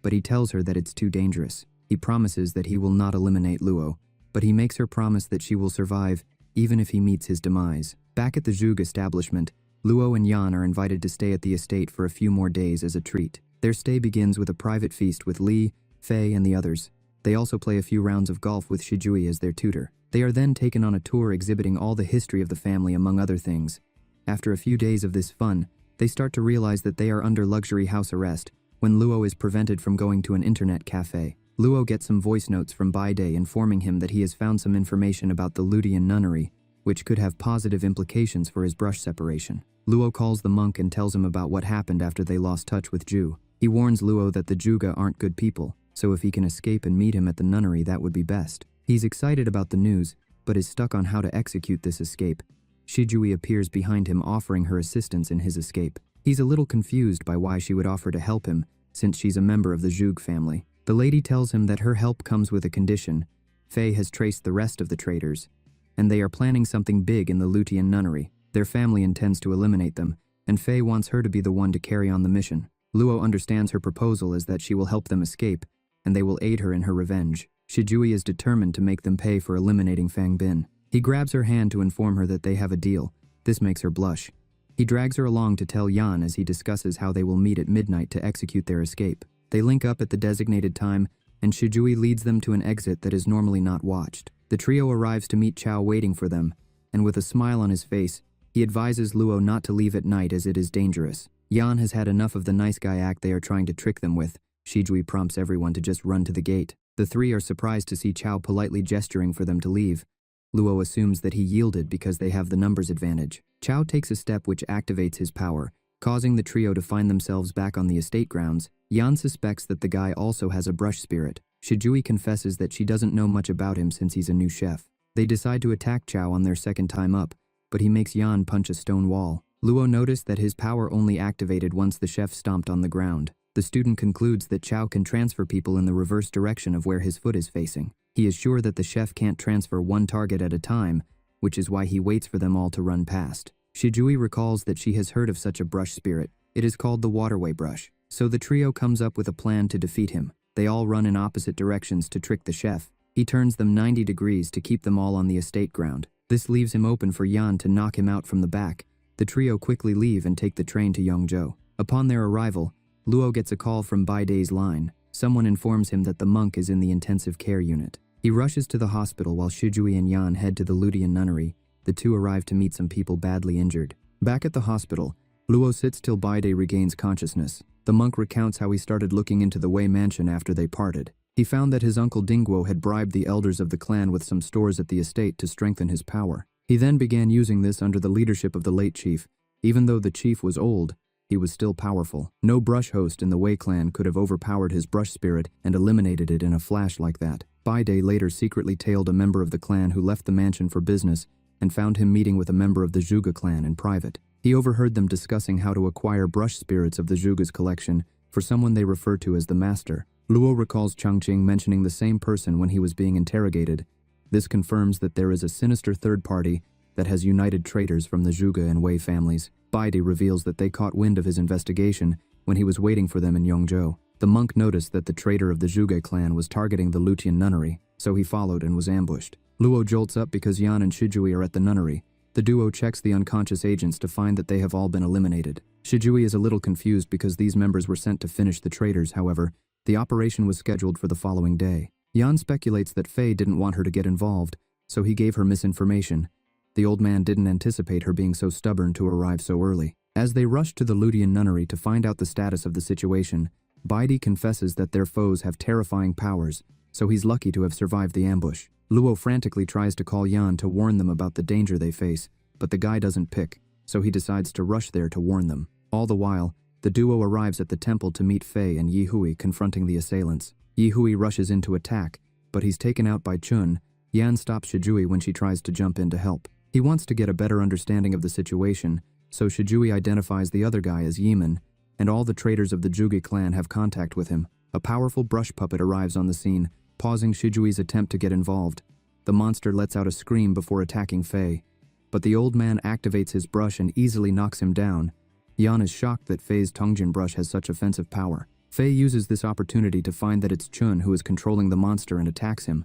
[SPEAKER 1] but he tells her that it's too dangerous. He promises that he will not eliminate Luo, but he makes her promise that she will survive even if he meets his demise. Back at the Zhuge establishment, Luo and Yan are invited to stay at the estate for a few more days as a treat. Their stay begins with a private feast with Li, Fei, and the others. They also play a few rounds of golf with Shijui as their tutor. They are then taken on a tour exhibiting all the history of the family among other things. After a few days of this fun, they start to realize that they are under luxury house arrest when Luo is prevented from going to an internet cafe. Luo gets some voice notes from Baide informing him that he has found some information about the Ludian nunnery, which could have positive implications for his brush separation. Luo calls the monk and tells him about what happened after they lost touch with Ju. He warns Luo that the Juga aren't good people, so if he can escape and meet him at the nunnery, that would be best. He's excited about the news, but is stuck on how to execute this escape. Shijui appears behind him, offering her assistance in his escape. He's a little confused by why she would offer to help him, since she's a member of the Zhug family. The lady tells him that her help comes with a condition. Fei has traced the rest of the traitors, and they are planning something big in the Lutian nunnery. Their family intends to eliminate them, and Fei wants her to be the one to carry on the mission. Luo understands her proposal as that she will help them escape, and they will aid her in her revenge. Shijui is determined to make them pay for eliminating Fang Bin. He grabs her hand to inform her that they have a deal. This makes her blush. He drags her along to tell Yan as he discusses how they will meet at midnight to execute their escape. They link up at the designated time, and Shijui leads them to an exit that is normally not watched. The trio arrives to meet Chao waiting for them, and with a smile on his face, he advises Luo not to leave at night as it is dangerous. Yan has had enough of the nice guy act they are trying to trick them with. Shijui prompts everyone to just run to the gate. The three are surprised to see Chao politely gesturing for them to leave. Luo assumes that he yielded because they have the numbers advantage. Chao takes a step which activates his power, causing the trio to find themselves back on the estate grounds. Yan suspects that the guy also has a brush spirit. Shijui confesses that she doesn't know much about him since he's a new chef. They decide to attack Chao on their second time up, but he makes Yan punch a stone wall. Luo noticed that his power only activated once the chef stomped on the ground. The student concludes that Chao can transfer people in the reverse direction of where his foot is facing. He is sure that the chef can't transfer one target at a time, which is why he waits for them all to run past. Shijui recalls that she has heard of such a brush spirit. It is called the waterway brush. So the trio comes up with a plan to defeat him. They all run in opposite directions to trick the chef. He turns them 90 degrees to keep them all on the estate ground. This leaves him open for Yan to knock him out from the back. The trio quickly leave and take the train to Yongzhou. Upon their arrival, Luo gets a call from Baidei's line. Someone informs him that the monk is in the intensive care unit. He rushes to the hospital while Shijui and Yan head to the Ludian nunnery. The two arrive to meet some people badly injured. Back at the hospital, Luo sits till Baidei regains consciousness. The monk recounts how he started looking into the Wei mansion after they parted. He found that his uncle Dingguo had bribed the elders of the clan with some stores at the estate to strengthen his power. He then began using this under the leadership of the late chief. Even though the chief was old, he was still powerful. No brush host in the Wei clan could have overpowered his brush spirit and eliminated it in a flash like that. Baidei later secretly tailed a member of the clan who left the mansion for business and found him meeting with a member of the Zhuge clan in private. He overheard them discussing how to acquire brush spirits of the Zhuge's collection for someone they refer to as the Master. Luo recalls Changqing mentioning the same person when he was being interrogated. This confirms that there is a sinister third party that has united traitors from the Zhuge and Wei families. Baidei reveals that they caught wind of his investigation when he was waiting for them in Yongzhou. The monk noticed that the traitor of the Zhuge clan was targeting the Lutian nunnery, so he followed and was ambushed. Luo jolts up because Yan and Shijui are at the nunnery. The duo checks the unconscious agents to find that they have all been eliminated. Shijui is a little confused because these members were sent to finish the traitors. However, the operation was scheduled for the following day. Yan speculates that Fei didn't want her to get involved, so he gave her misinformation. The old man didn't anticipate her being so stubborn to arrive so early. As they rush to the Ludian nunnery to find out the status of the situation, Baidei confesses that their foes have terrifying powers, so he's lucky to have survived the ambush. Luo frantically tries to call Yan to warn them about the danger they face, but the guy doesn't pick, so he decides to rush there to warn them. All the while, the duo arrives at the temple to meet Fei and Yi Hui confronting the assailants. Yi Hui rushes in to attack, but he's taken out by Chun. Yan stops Shijui when she tries to jump in to help. He wants to get a better understanding of the situation, so Shijui identifies the other guy as Yiman, and all the traitors of the Zhuge clan have contact with him. A powerful brush puppet arrives on the scene, pausing Shijui's attempt to get involved. The monster lets out a scream before attacking Fei, but the old man activates his brush and easily knocks him down. Yan is shocked that Fei's Tongjin brush has such offensive power. Fei uses this opportunity to find that it's Chun who is controlling the monster and attacks him,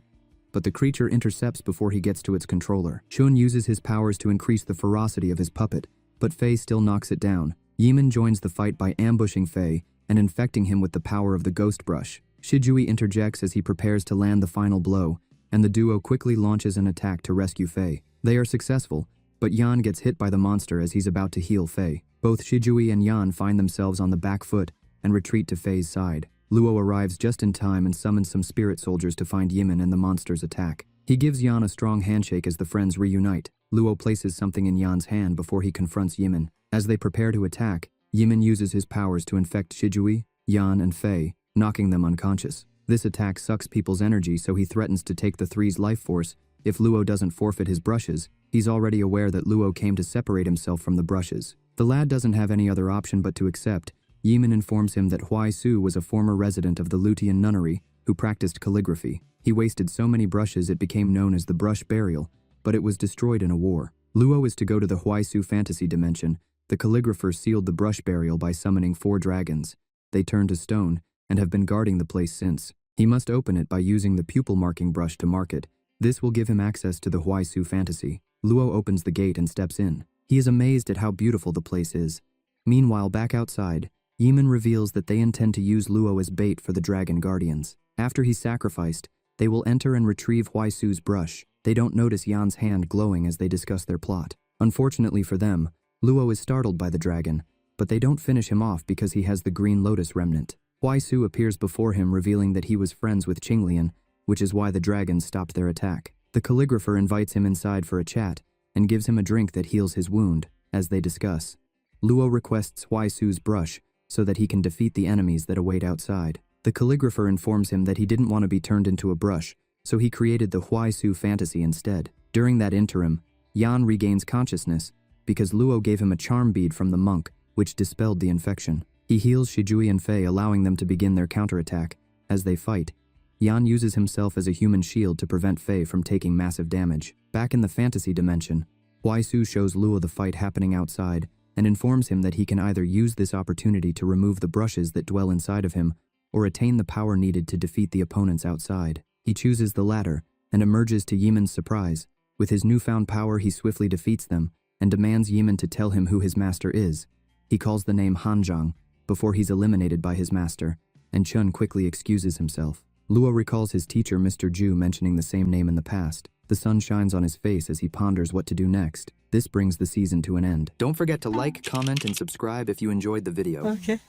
[SPEAKER 1] but the creature intercepts before he gets to its controller. Chun uses his powers to increase the ferocity of his puppet, but Fei still knocks it down. Yiman joins the fight by ambushing Fei and infecting him with the power of the ghost brush. Shijui interjects as he prepares to land the final blow, and the duo quickly launches an attack to rescue Fei. They are successful, but Yan gets hit by the monster as he's about to heal Fei. Both Shijui and Yan find themselves on the back foot and retreat to Fei's side. Luo arrives just in time and summons some spirit soldiers to find Yimin and the monster's attack. He gives Yan a strong handshake as the friends reunite. Luo places something in Yan's hand before he confronts Yimin. As they prepare to attack, Yimin uses his powers to infect Shijui, Yan, and Fei, knocking them unconscious. This attack sucks people's energy, so he threatens to take the three's life force if Luo doesn't forfeit his brushes. He's already aware that Luo came to separate himself from the brushes. The lad doesn't have any other option but to accept. Yimin informs him that Huai Su was a former resident of the Lutian nunnery who practiced calligraphy. He wasted so many brushes it became known as the brush burial, but it was destroyed in a war. Luo is to go to the Huai Su fantasy dimension. The calligrapher sealed the brush burial by summoning 4 dragons. They turned to stone and have been guarding the place since. He must open it by using the pupil marking brush to mark it. This will give him access to the Huai Su fantasy. Luo opens the gate and steps in. He is amazed at how beautiful the place is. Meanwhile, back outside, Yimin reveals that they intend to use Luo as bait for the dragon guardians. After he's sacrificed, they will enter and retrieve Huai Su's brush. They don't notice Yan's hand glowing as they discuss their plot. Unfortunately for them, Luo is startled by the dragon, but they don't finish him off because he has the green lotus remnant. Huai Su appears before him, revealing that he was friends with Qinglian, which is why the dragons stopped their attack. The calligrapher invites him inside for a chat and gives him a drink that heals his wound. As they discuss, Luo requests Huai Su's brush so that he can defeat the enemies that await outside. The calligrapher informs him that he didn't want to be turned into a brush, so he created the Huai Su fantasy instead. During that interim, Yan regains consciousness because Luo gave him a charm bead from the monk, which dispelled the infection. He heals Shijui and Fei, allowing them to begin their counterattack. As they fight, Yan uses himself as a human shield to prevent Fei from taking massive damage. Back in the fantasy dimension, Huai Su shows Luo the fight happening outside and informs him that he can either use this opportunity to remove the brushes that dwell inside of him or attain the power needed to defeat the opponents outside. He chooses the latter and emerges to Yimin's surprise. With his newfound power, he swiftly defeats them and demands Yimin to tell him who his master is. He calls the name Hanzhang before he's eliminated by his master, and Chun quickly excuses himself. Luo recalls his teacher Mr. Zhu mentioning the same name in the past. The sun shines on his face as he ponders what to do next. This brings the season to an end. Don't forget to like, comment, and subscribe if you enjoyed the video.
[SPEAKER 2] Okay.